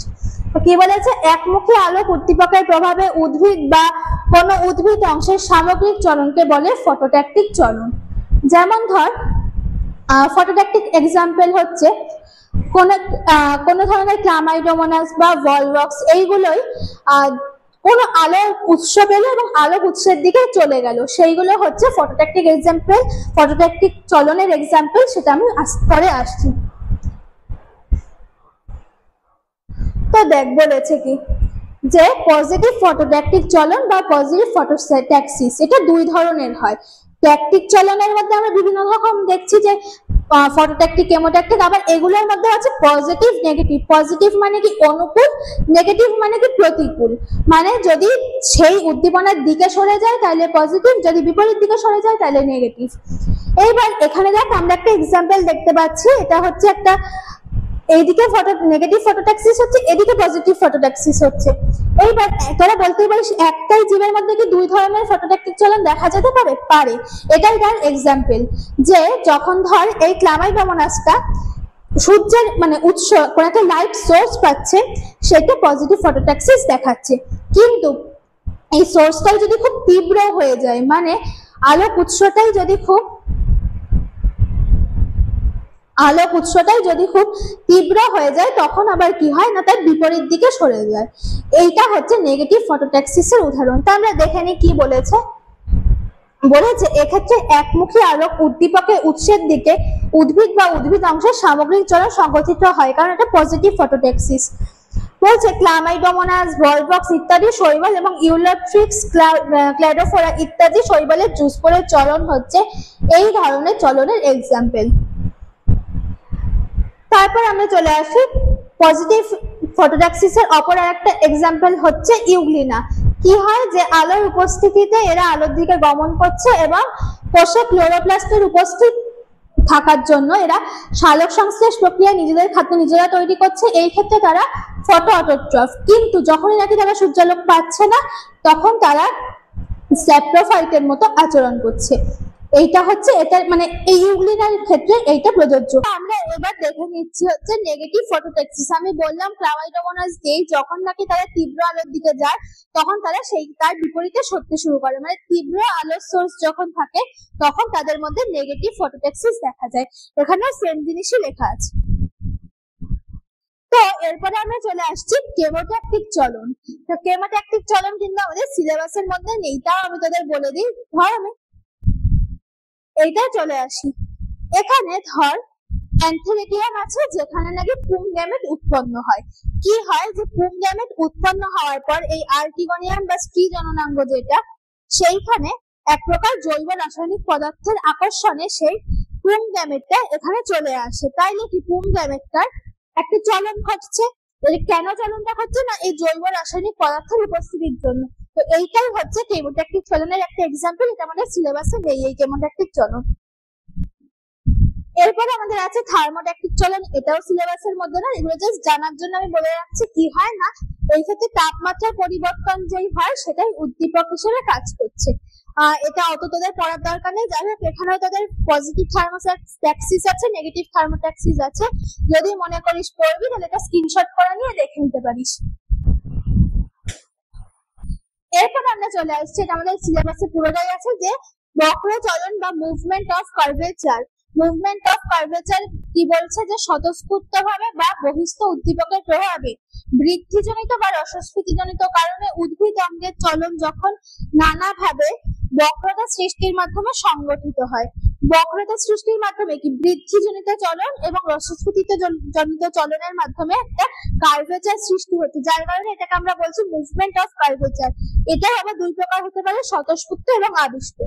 কি বলেছে, একমুখী আলোক উদ্দীপকের প্রভাবে উদ্ভিদ বা কোনো উদ্ভিদ অংশের সামগ্রিক চলনকে বলে ফটোট্যাকটিক চলন। যেমন ধর ফটোট্যাকটিক এক্সাম্পল হচ্ছে কোন ধরনের ক্লামাইডোমোনাস বা ভলভক্স, এইগুলোই কোনো আলোর উৎস পেল এবং আলোক উৎসের দিকে চলে গেল, সেইগুলো হচ্ছে ফটোট্যাকটিক এক্সাম্পল, ফটোট্যাকটিক চলনের এক্সাম্পল। সেটা আমি পরে আসছি। তো দেখ বলেছে কি যে পজিটিভ ফটোট্যাকটিক চলন বা পজিটিভ ফটোট্যাক্সিস, এটা দুই ধরনের হয়। ট্যাকটিক চলনের মধ্যে আমরা বিভিন্ন রকম দেখছি যে ফটোট্যাকটিক, কেমোট্যাকটিক, আবার এগুলোর মধ্যে আছে পজিটিভ, নেগেটিভ। পজিটিভ মানে কি অনুকূল, নেগেটিভ মানে কি প্রতিকূল। মানে যদি সেই উদ্দীপনার দিকে সরে যায় তাহলে পজিটিভ, যদি বিপরীত দিকে সরে যায় তাহলে নেগেটিভ। এইবার এখানে দেখ আমরা একটা এক্সাম্পল দেখতে পাচ্ছি, এটা হচ্ছে একটা এইদিকে নেগেটিভ ফটোট্যাক্সিস হচ্ছে, এদিকে পজিটিভ ফটোট্যাক্সিস হচ্ছে। এইবার তোরা বলতে পারিস একটাই জীবের মধ্যে কি দুই ধরনের ফটোট্যাকটিক চলন দেখা যেতে পারে? পারে। এটাই তার এক্সাম্পল, যে যখন ধর এই ক্লামাইডোমোনাসটা সূর্যের মানে উৎস, কোন একটা লাইট সোর্স পাচ্ছে, সেটা পজিটিভ ফটোট্যাক্সিস দেখাচ্ছে। কিন্তু এই সোর্সটাই যদি খুব তীব্র হয়ে যায়, মানে আলোক উৎসটাই যদি খুব তীব্র হয়ে যায়, তখন আবার কি হয় না, তার বিপরীত দিকে সরে যায়। এইটা হচ্ছে নেগেটিভ ফটোট্যাক্সিসের উদাহরণ। তা আমরা দেখে নিই কি বলেছে। বলেছে এক্ষেত্রে একমুখী আলোক উদ্দীপকের উৎসের দিকে উদ্ভিদ বা উদ্ভিদ অংশের সামগ্রিক চলন সংঘটিত হয়, কারণ এটা পজিটিভ ফটোটেক্সিস। বলছে ক্লামাইডোমোনাস, ভলভক্স ইত্যাদি শৈবাল এবং ইউলোট্রিক্স, ক্ল্যাডোফোরা ইত্যাদি শৈবালের জুস্পোরের চলন হচ্ছে এই ধরনের চলনের এক্সাম্পল। তারপর আমরা চলে আসি পজিটিভ ফটোটেক্সিসের অপর একটা এক্সাম্পল হচ্ছে ইউগ্লিনা। কি হয় যে আলোর উপস্থিতিতে এরা আলোর দিকে গমন করছে এবং কোষে ক্লোরোপ্লাস্টের উপস্থিত থাকার জন্য এরা সালোক সংশ্লেষ প্রক্রিয়া নিজেদের খাদ্য নিজেরা তৈরি করছে। এই ক্ষেত্রে তারা ফটো অটোট্রফ, কিন্তু যখনই নাকি তারা সূর্যালোক পাচ্ছে না তখন তারা স্যাপ্রোফাইটের মতো আচরণ করছে। এইটা হচ্ছে এটা মানে এই ইউগ্লিনার ক্ষেত্রে এইটা প্রযোজ্য। আমরা এবার দেখে নিচ্ছি হচ্ছে নেগেটিভ ফটোটেক্সিস। আমি বললাম ক্লামাইডোমোনাস যেই যখন নাকি তারা তীব্র আলোর দিকে যায় তখন তারা সেই তার বিপরীতে সরতে শুরু করে, মানে তীব্র আলোর সোর্স যখন থাকে তখন তাদের মধ্যে নেগেটিভ ফটোটেক্সিস দেখা যায়। এখানে সেম জিনিসই লেখা আছে। তো এরপরে আমরা চলে আসছি কেমোট্যাকটিক চলন। তো কেমোট্যাকটিক চলন কিন্তু আমাদের সিলেবাসের মধ্যে নেই, তাও আমি তোদের বলে দিই। ধর আমি এইটা চলে আসি, এখানে ধর অ্যান্থেরিডিয়াম আছে যেখানে নাকি পুং গ্যামেট উৎপন্ন হয়। কি হয় যে পুং গ্যামেট উৎপন্ন হওয়ার পর এই আর্কিগোনিয়াম বা স্ত্রী জননাঙ্গ যেটা, সেইখানে এক প্রকার জৈব রাসায়নিক পদার্থের আকর্ষণে সেই পুং গ্যামেটটা এখানে চলে আসে। তাই নাকি পুং গ্যামেটটার একটা চলন ঘটছে। কেন চলনটা হচ্ছে না এই জৈব রাসায়নিক পদার্থের উপস্থিতির জন্য। তো এইটাই হচ্ছে কেমোট্যাকটিক চলনের একটা এক্সাম্পল, এটা আমাদের সিলেবাসে নেই এই কেমোট্যাকটিক চলন। এরপরে আমাদের আছে থার্মোট্যাকটিক চলন, এটাও সিলেবাসের মধ্যে না, এগুলো জাস্ট জানার জন্য আমি বলে রাখছি। কি হয় না এই ক্ষেত্রে তাপমাত্রার পরিবর্তন যেই হয় সেটাই উদ্দীপক হিসেবে কাজ করছে। এটা অত তোদের পড়ার দরকার নেই। যাই হোক এখানেও তোদের পজিটিভ থার্মোট্যাক্সিস আছে, নেগেটিভ থার্মোট্যাক্সিস আছে। যদি মনে করিস পড়বি তাহলে এটা স্ক্রিনশট করে নিয়ে দেখে নিতে পারিস। এরপর আমরা চলে আসছি, এটা আমাদের সিলেবাসে পুরোটাই আছে, যে বক্র চলন বা movement of curvature. Movement of curvature কি বলছে যে স্বতঃস্ফূর্ত ভাবে বা বহিস্থ উদ্দীপকের প্রভাবে বৃদ্ধিজনিত বা রসস্ফীতিজনিত কারণে উদ্ভিদ অঙ্গের চলন যখন নানাভাবে বক্রতা সৃষ্টির মাধ্যমে সংগঠিত হয়। বক্রতা সৃষ্টির মাধ্যমে কি বৃদ্ধিজনিত চলন এবং রসস্ফীতি জনিত চলনের মাধ্যমে একটা কার্ভেচার সৃষ্টি হচ্ছে, যার কারণে এটাকে আমরা বলছি মুভমেন্ট অফ কার্ভেচার। এটা আবার দুই প্রকার হতে পারে, স্বতঃস্ফূর্ত এবং আবিষ্ট।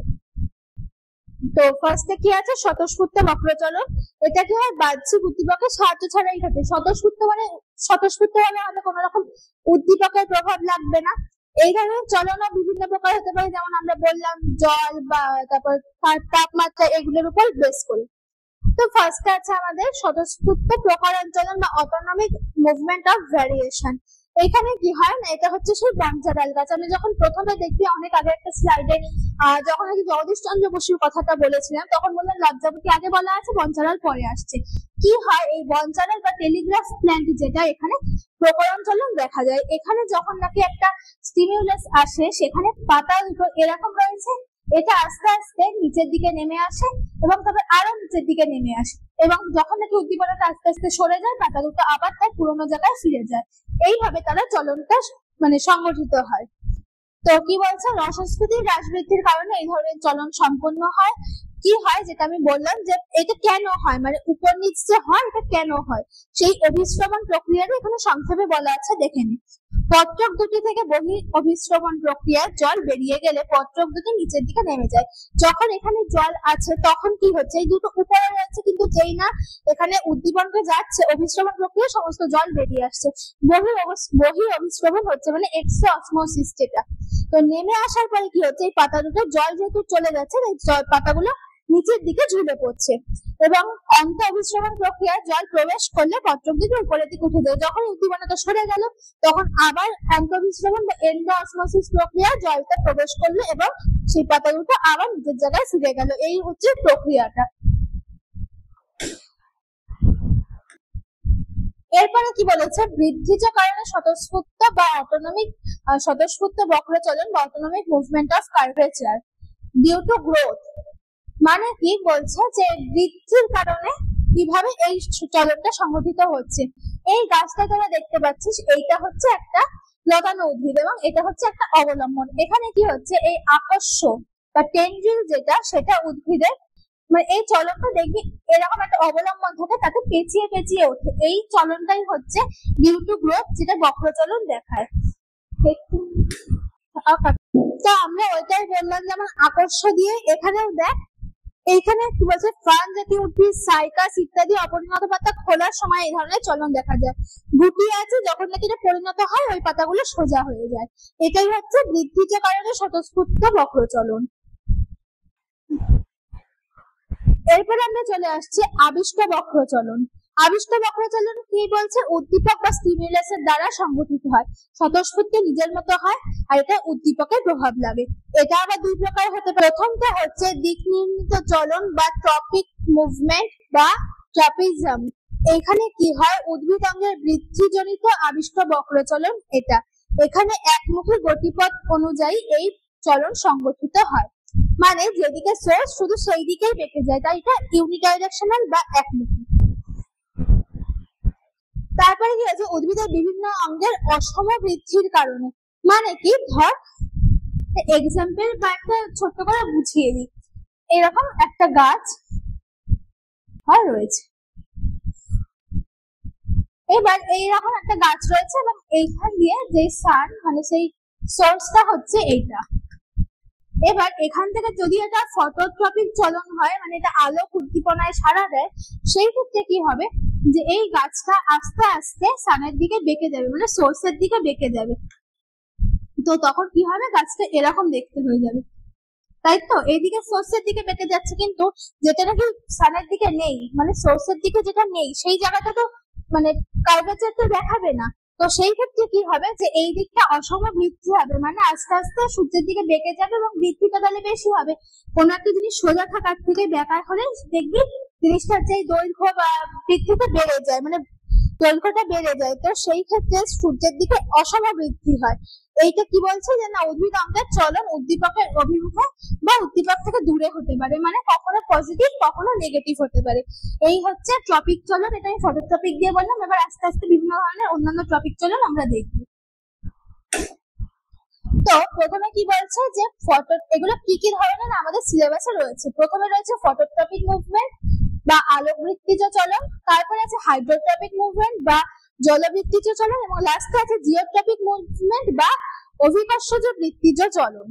তো ফার্স্টে কি আছে স্বতঃস্ফূর্ত বক্রচলন। এটা কি হয় বাহ্যিক উদ্দীপকের সাহায্য ছাড়াই ঘটে। স্বতঃস্ফূর্ত মানে স্বতঃস্ফূর্ত হলে আমাদের কোনো রকম উদ্দীপকের প্রভাব লাগবে না। এই ধরনের চলনও বিভিন্ন প্রকার হতে পারে, যেমন আমরা বললাম জল বা তারপর তাপমাত্রা এগুলোর উপর বেস করে। তো ফার্স্টে আছে আমাদের স্বতঃস্ফূর্ত প্রকরণচলন বা অটোনমিক মুভমেন্ট অফ ভ্যারিয়েশন। এখানে কি হয় না এটা হচ্ছে সেই বঞ্চারাল গাছ। আমি যখন প্রথমে দেখি অনেক আগে একটা স্লাইডে যখন আমি জগদীশ চন্দ্র বসুর কথাটা বলেছিলাম তখন বললাম লজ্জাবতী আগে বলা আছে বঞ্চারাল পরে আসছে। কি হয় এই বঞ্চারাল বা টেলিগ্রাফ প্ল্যান্ট যেটা এখানে প্রকরণ চলন দেখা যায়। এখানে যখন নাকি একটা স্টিমিউলাস আসে সেখানে পাতা দুটো এরকম রয়েছে, এটা আস্তে আস্তে নিচের দিকে নেমে আসে এবং তবে আরো নিচের দিকে নেমে আসে এবং যখন নাকি উদ্দীপনাটা আস্তে আস্তে সরে যায় পাতা দুটো আবার তার পুরোনো জায়গায় ফিরে যায়। এইভাবে তারা চলনটা মানে সংগঠিত হয়। তো কি বলছে রসস্ফীতি হ্রাস বৃদ্ধির কারণে এই ধরনের চলন সম্পন্ন হয়। কি হয় যেটা আমি বললাম যে এটা কেন হয় মানে উপর নিচ যে হয় এটা কেন হয় সেই অভিশ্রবণ প্রক্রিয়াটা এখানে সংক্ষেপে বলা আছে, দেখে নি। পত্রক দুটি থেকে বহি অভিশ্রবণ প্রক্রিয়ায় জল বেরিয়ে গেলে পত্রক দুটি নিচের দিকে নেমে যায়। যখন এখানে জল আছে তখন কি হচ্ছে এই দুটো উপরে রয়েছে, কিন্তু যেই না এখানে উদ্দীপনটা যাচ্ছে অভিশ্রবণ প্রক্রিয়া সমস্ত জল বেরিয়ে আসছে। বহি অভিশ্রবণ হচ্ছে মানে এক্সো অসমোসিস যেটা। তো নেমে আসার পরে কি হচ্ছে এই পাতা দুটো জল যেহেতু চলে যাচ্ছে এই পাতাগুলো নিচের দিকে ঝুলে পড়ছে এবং অন্ত অভিশ্রবণ প্রক্রিয়ায় জল প্রবেশ করলে পত্রক দুটো উপরের দিকে উঠে যায়। যখন উদ্দীপনটা সরে গেল তখন আবার অন্ত অভিশ্রবণ বা এন্ডো অসমোসিস প্রক্রিয়ায় জলটা প্রবেশ করলো এবং সেই পাতা দুটো আবার নিচের জায়গায় ফিরে গেল। এই হচ্ছে প্রক্রিয়াটা। এরপরে কি বলেছে বৃদ্ধিজ কারণে স্বতঃস্ফূর্ত বা অটোনমিক স্বতঃস্ফূর্ত বক্রচলন বা autonomic movement of curvature due to growth. মানে কি বলছে যে বৃদ্ধির কারণে কিভাবে এই চলনটা সংঘটিত হচ্ছে। এই গাছটা তোরা দেখতে পাচ্ছিস এইটা হচ্ছে একটা লতানো উদ্ভিদ এবং এটা হচ্ছে একটা অবলম্বন। এখানে কি হচ্ছে এই আকর্ষণ বা টেন্ড্রিল যেটা, সেটা উদ্ভিদের মানে এই চলনটা দেখবি এরকম একটা অবলম্বন থাকে, তাতে পেঁচিয়ে পেঁচিয়ে ওঠে। এই চলনটাই হচ্ছে ডিউ টু গ্রোথ, যেটা বক্রচলন দেখায়। তো আমরা ওইটাই বললাম, যেমন আকর্ষ দিয়ে এখানেও দেখ, এইখানে কি বলছে, ফার্ন জাতীয় উদ্ভিদ, সাইকাস ইত্যাদি অপরিণত পাতা খোলার সময় এই ধরনের চলন দেখা যায়। গুটি আছে, যখন নাকি এটা পরিণত হয় ওই পাতাগুলো সোজা হয়ে যায়। এটাই হচ্ছে বৃদ্ধিজ কারণে স্বতঃস্ফূর্ত বক্রচলন। এরপর আমরা চলে আসছি আবিষ্ট বক্রচলন। আবিষ্ট বক্রচলন কি বলছে, উদ্দীপক বা স্টিমুলাসের দ্বারা সংঘটিত হয়, স্বতঃস্ফূর্ত নিজের মতো হয়, আর এটা উদ্দীপকের প্রভাব লাগে। এটা আবার দুই প্রকার হতে পারে। প্রথমটা হচ্ছে দিক নির্ণীত চলন বা ট্রপিক মুভমেন্ট বা ট্রাপিজম। এখানে কি হয়, উদ্ভিদ অঙ্গের বৃদ্ধিজনিত আবিষ্ট বক্রচলন এটা। এখানে একমুখী গতিপথ অনুযায়ী এই চলন সংগঠিত হয়, মানে যেদিকে সোর্স শুধু সেই দিকেই বেঁকে যায়, তাই এটা ইউনিডাইরেকশনাল বা একমুখী। তারপরে কি আছে, উদ্ভিদের বিভিন্ন অঙ্গের অসম বৃদ্ধির কারণে, মানে কি, ধর এক্সাম্পল বা একটা ছোট্ট করে বুঝিয়ে দিই। এরকম একটা গাছ রয়েছে, এবার এইরকম একটা গাছ রয়েছে এবং এইখান দিয়ে যে সান মানে সেই সোর্সটা হচ্ছে এইটা। এবার এখান থেকে যদি এটা ফটোট্রপিক চলন হয়, মানে এটা আলোক উদ্দীপনায় সাড়া দেয়, সেই ক্ষেত্রে কি হবে, যে এই গাছটা আস্তে আস্তে সানের দিকে বেঁকে যাবে, মানে সোর্সের দিকে বেঁকে যাবে। তো তখন কি হবে, গাছটা এরকম দেখতে হয়ে যাবে, তাই তো। এইদিকে সোর্সের দিকে বেঁকে যাচ্ছে, কিন্তু যেটা নাকি সানের দিকে নেই, মানে সোর্সের দিকে যেটা নেই, সেই জায়গাটা তো মানে কার্ভেচারটা দেখাবে না। তো সেই ক্ষেত্রে কি হবে, যে এই দিকটা অসম বৃদ্ধি হবে, মানে আস্তে আস্তে সূর্যের দিকে বেঁকে যাবে এবং বৃদ্ধিটা তাহলে বেশি হবে। কোন একটা জিনিস সোজা থাকার থেকে বেঁকা হলে দেখবি জিনিসটার যে দৈর্ঘ্য বা বৃদ্ধিটা বেড়ে যায়, মানে দৈর্ঘ্যটা বেড়ে যায়। তো সেই ক্ষেত্রে সূর্যের দিকে অসম বৃদ্ধি হয়। এইটা কি বলছে, যে না, উদ্ভিদ অঙ্গের চলন উদ্দীপকের অভিমুখে বা উদ্দীপক থেকে দূরে হতে পারে, মানে কখনো পজিটিভ কখনো নেগেটিভ হতে পারে। এই হচ্ছে ট্রপিক চলন, এটা আমি ফটোট্রপিক দিয়ে বললাম। এবার আস্তে আস্তে বিভিন্ন ধরনের অন্যান্য ট্রপিক চলন আমরা দেখব। তো প্রথমে কি বলছে, যে এগুলো কি কি ধরনের আমাদের সিলেবাসে রয়েছে। প্রথমে রয়েছে ফটোট্রপিক মুভমেন্ট বা আলোকবৃত্তিজ চলন, তারপরে আছে হাইড্রোট্রপিক মুভমেন্ট বা জলবৃত্তিজ চলন, এবং লাস্টে আছে জিওট্রপিক মুভমেন্ট বা অভিকর্ষজ বৃত্তিজ চলন।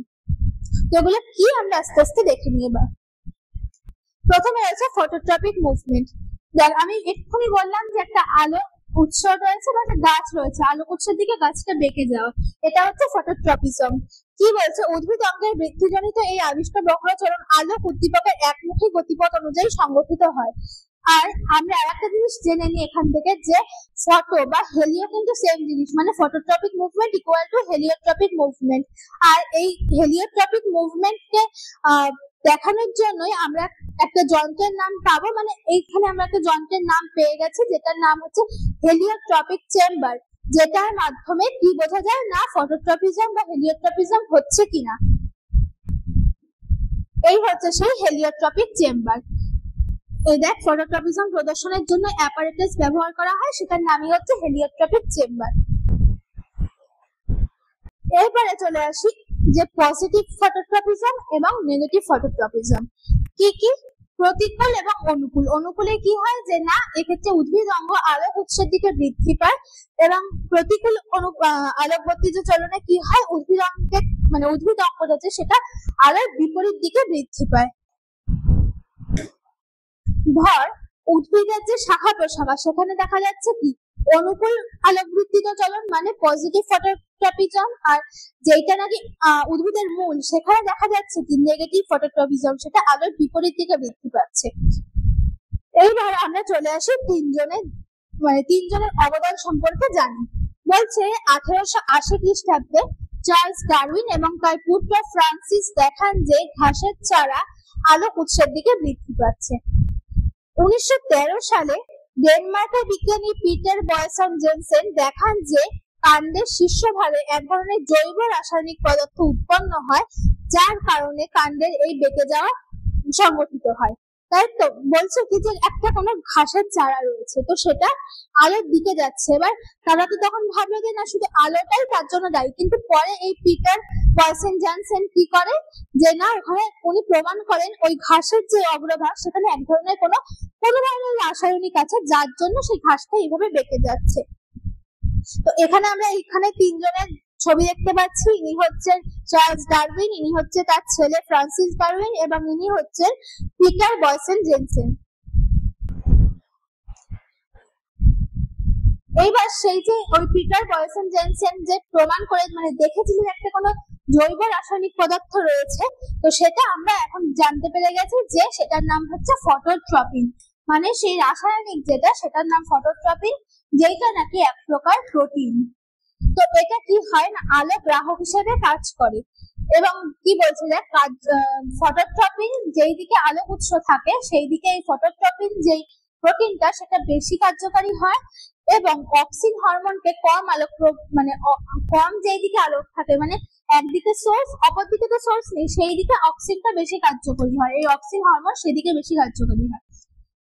তো এগুলো কি আমরা আস্তে আস্তে দেখে নিই। এবার প্রথমে রয়েছে ফটোট্রপিক মুভমেন্ট। দেখ, আমি এক্ষুনি বললাম যে একটা আলো উৎস রয়েছে বা একটা গাছ রয়েছে, আলোক উৎসের দিকে গাছটা বেঁকে যাওয়া, এটা হচ্ছে ফটোট্রপিজম। কি বলছে, উদ্ভিদ অঙ্গের বৃদ্ধিজনিত এই আবিষ্ট বক্রচলন আলোক উদ্দীপকের একমুখী গতিপথ অনুযায়ী সংগঠিত হয়। আর আমরা আরেকটা জিনিস জেনে নিই এখান থেকে, যে ফটো বা হেলিও কিন্তু সেম জিনিস, মানে phototropic movement equal to heliotropic movement. আর এই হেলিওট্রপিক মুভমেন্টকে দেখানোর জন্যই আমরা একটা যন্ত্রের নাম পাবো, মানে এইখানে আমরা একটা যন্ত্রের নাম পেয়ে গেছি, যেটার নাম হচ্ছে হেলিওট্রপিক চেম্বার, যেটার মাধ্যমে কি বোঝা যায় না ফটোট্রপিজম বা হেলিওট্রপিজম হচ্ছে কিনা। এই হচ্ছে সেই হেলিওট্রপিক চেম্বার। এই দেখ, ফটোট্রপিজম প্রদর্শনের জন্য অ্যাপারেটাস ব্যবহার করা হয়, সেটার নামই হচ্ছে হেলিওট্রপিক চেম্বার। এরপরে চলে আসি যে পজিটিভ ফটোট্রপিজম এবং নেগেটিভ ফটোট্রপিজম কি কি। প্রতিকূল এবং অনুকূল। অনুকূলে কি হয়, যে না, এক্ষেত্রে উদ্ভিদ অঙ্গ আলোক উৎসের দিকে বৃদ্ধি পায়, এবং প্রতিকূল আলোকবর্তিত চলনে কি হয়, উদ্ভিদ অঙ্গে মানে উদ্ভিদ অঙ্গ আছে সেটা আলোর বিপরীত দিকে বৃদ্ধি পায়। ধর উদ্ভিদের যে শাখা প্রশাখা, সেখানে দেখা যাচ্ছে কি অনুকূল আলোকবৃত্তিত চলন, মানে পজিটিভ ফটোট্রপিজম, আর যেটা নাকি উদ্ভিদের মূল, সেখানে দেখা যাচ্ছে কি নেগেটিভ ফটোট্রপিজম, সেটা আলোর বিপরীত দিকে বৃদ্ধি পাচ্ছে। এইবার আমরা চলে আসি তিনজনের অবদান সম্পর্কে জানি। বলছে 1880 খ্রিস্টাব্দে চার্লস ডারউইন এবং তার পুত্র ফ্রান্সিস দেখান যে ঘাসের চারা আলোক উৎসের দিকে বৃদ্ধি পাচ্ছে। 1913 সালে ডেনমার্কের বিজ্ঞানী পিটার বয়সন জেনসেন দেখান যে কাণ্ডের শীর্ষভাগে এক ধরনের জৈব রাসায়নিক পদার্থ উৎপন্ন হয়, যার কারণে কাণ্ডের এই বেঁকে যাওয়া সংগঠিত হয়। তাই তো বলছে কি যে একটা কোনো ঘাসের চারা রয়েছে, তো সেটা আলোর দিকে যাচ্ছে। এবার তারা তো তখন ভাবলো যে না শুধু আলোটাই তার জন্য দায়ী, কিন্তু পরে এই পিটার বয়সেন জনসন কি করে যে না ওখানে উনি প্রমাণ করেন ওই ঘাসের যে অগ্রভাগ সেখানে এক ধরনের কোনো ধরনের রাসায়নিক আছে যার জন্য সেই ঘাসটা এইভাবে বেঁকে যাচ্ছে। তো এখানে আমরা এখানে তিনজনের ছবি দেখতে পাচ্ছি। ইনি হচ্ছেন চার্লস ডারউইন, ইনি হচ্ছে তার ছেলে ফ্রান্সিস ডারউইন এবং ইনি হচ্ছেন পিটার বয়সেন জেনসেন। এইবার সেই যে ওই পিটার বয়সেন জেনসেন যে প্রমাণ করে মানে দেখেছিলেন একটা কোনো জৈব রাসায়নিক পদার্থ রয়েছে, তো সেটা আমরা এখন জানতে পেরে গেছি যে সেটার নাম হচ্ছে ফটোট্রপিন। মানে সেই রাসায়নিক যেটা সেটার নাম ফটোট্রপিন, যেটা নাকি এক প্রকার প্রোটিন। তো এটা কি হয় না আলো গ্রাহক হিসেবে কাজ করে এবং কি বলছে যে ফটোট্রপিন যেই দিকে আলো উৎস থাকে সেই দিকে এই ফটোট্রপিন যেই প্রোটিনটা সেটা বেশি কার্যকারী হয় এবং অক্সিন হরমোনকে কম আলোক মানে কম যেই দিকে আলো থাকে মানে একদিকে সোর্স অপর দিকে তো সোর্স নেই, সেই দিকে অক্সিনটা বেশি কার্যকরী হয়, এই অক্সিন হরমোন সেদিকে বেশি কার্যকরী হয়।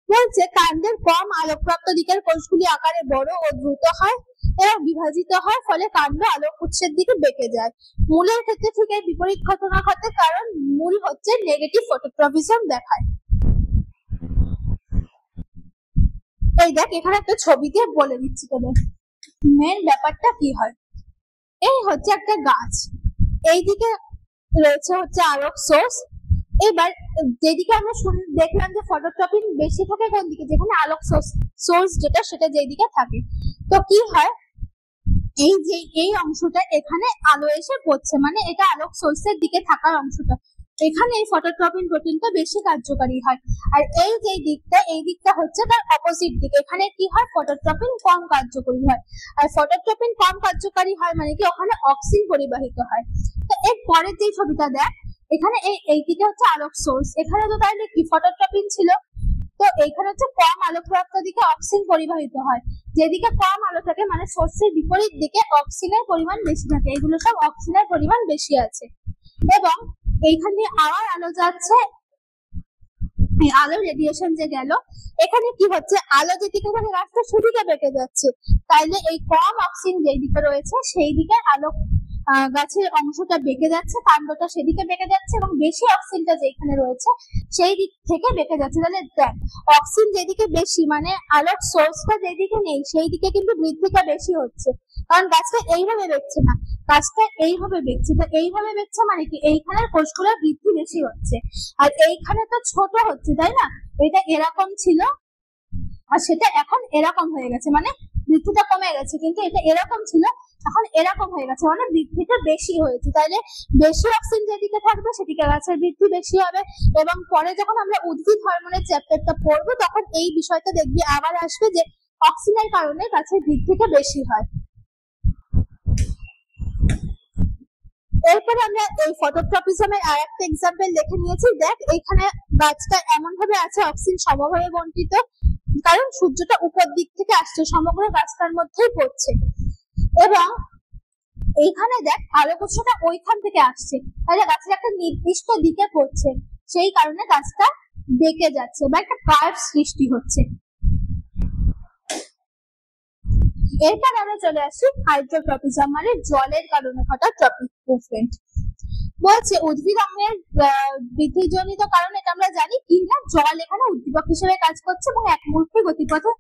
বলছে কাণ্ডের কম আলোকপ্রাপ্ত দিকের কোষগুলি আকারে বড় ও দ্রুত হয় এবং বিভাজিত হয়, ফলে কাণ্ড আলোক উৎসের দিকে বেঁকে যায়। মূলের ক্ষেত্রে ঠিক এই বিপরীত ঘটনা ঘটে, কারণ মূল হচ্ছে নেগেটিভ ফটোট্রপিজম দেখায়। এই দেখ এখানে একটা ছবি দিয়ে বলে দিচ্ছি তোদের মেন ব্যাপারটা কি হয়। এই হচ্ছে একটা গাছ, এইদিকে রয়েছে হচ্ছে আলোক সোর্স। এবার যেদিকে আমরা দেখলাম যে ফটোট্রপিন বেশি থাকে কোন দিকে, যেখানে আলোক সোর্স যেটা সেটা যেদিকে থাকে। তো কি হয় এই যে এই অংশটা এখানে আলো এসে পড়ছে, মানে এটা আলোক সোর্সের দিকে থাকার অংশটা, এখানে এই ফটোট্রপিন প্রোটিনটা বেশি কার্যকারী হয়। আর এই যে দিকটা এই দিকটা হচ্ছে তার অপোজিট দিক, এখানে কি হয় ফটোট্রপিন কম কার্যকরী হয়। আর ফটোট্রপিন কম কার্যকারী হয় মানে কি ওখানে অক্সিন পরিবাহিত হয়। তো এর পরের যে ছবিটা দেখ এখানে এই দিকে হচ্ছে আলোক সোর্স, এখানে তো তাহলে কি ফটোট্রপিন ছিল, তো এইখানে হচ্ছে কম আলোকপ্রাপ্ত দিকে অক্সিন পরিবাহিত হয়, যেদিকে কম আলো থাকে মানে সোর্সের বিপরীত দিকে অক্সিনের পরিমাণ বেশি থাকে, এগুলো সব অক্সিনের পরিমাণ বেশি আছে। এবং এইখানে আবার আলো যাচ্ছে, আলো রেডিয়েশন যে গেল এখানে কি হচ্ছে আলো যেদিকে মানে রাস্তা সেদিকে বেঁকে যাচ্ছে, তাইলে এই কম অক্সিন যেই দিকে রয়েছে সেই দিকে আলো গাছের অংশটা বেঁকে যাচ্ছে, কাণ্ডটা সেদিকে বেঁকে যাচ্ছে এবং বেশি অক্সিনটা যেখানে রয়েছে সেই দিক থেকে বেঁকে যাচ্ছে। তাহলে দেখ অক্সিন যেদিকে বেশি মানে আলোক সোর্সটা যেদিকে নেই সেই দিকে কিন্তু বৃদ্ধিটা বেশি হচ্ছে, কারণ গাছটা এইভাবে বেঁকছে না, গাছটা এইভাবে বেঁকছে। তো এইভাবে বেঁকছে মানে কি এইখানের কোষগুলোর বৃদ্ধি বেশি হচ্ছে আর এইখানে তো ছোট হচ্ছে, তাই না? এটা এরকম ছিল আর সেটা এখন এরকম হয়ে গেছে, মানে বৃদ্ধিটা কমে গেছে, কিন্তু এটা এরকম ছিল এখন এরকম হয়ে গেছে, মানে বৃদ্ধিটা বেশি হয়েছে। তাইলে বেশি অক্সিজেন যেদিকে থাকবে সেদিকে গাছের বৃদ্ধি বেশি হবে। এবং পরে যখন আমরা উদ্ভিদ হরমোনের চ্যাপ্টারটা পড়বো তখন এই বিষয়টা দেখবি আবার আসবে যে অক্সিজেনের কারণে গাছের বৃদ্ধিটা বেশি হয়। এরপরে আমরা এই ফটোট্রপিজমের আর একটা এক্সাম্পল দেখে নিয়েছি। দেখ এখানে গাছটা এমন ভাবে আছে অক্সিজেন সমভাবে বন্টিত, কারণ সূর্যটা উপর দিক থেকে আসছে সমগ্র গাছটার মধ্যেই পড়ছে এবং এইখানে দেখ আলোক উৎসটা ওইখান থেকে আসছে, তাহলে গাছের একটা নির্দিষ্ট দিকে পড়ছে, সেই কারণে গাছটা বেঁকে যাচ্ছে বা একটা কার্ভ সৃষ্টি হচ্ছে। এরপর আমরা চলে আসি হাইড্রোট্রপিজম মানে জলের কারণে ঘটা ট্রপিক মুভমেন্ট। বলছে উদ্ভিদ অঙ্গের বৃদ্ধিজনিত কারণ এটা আমরা জানি কি না, জল এখানে উদ্দীপক হিসেবে কাজ করছে এবং একমুখী গতিপথে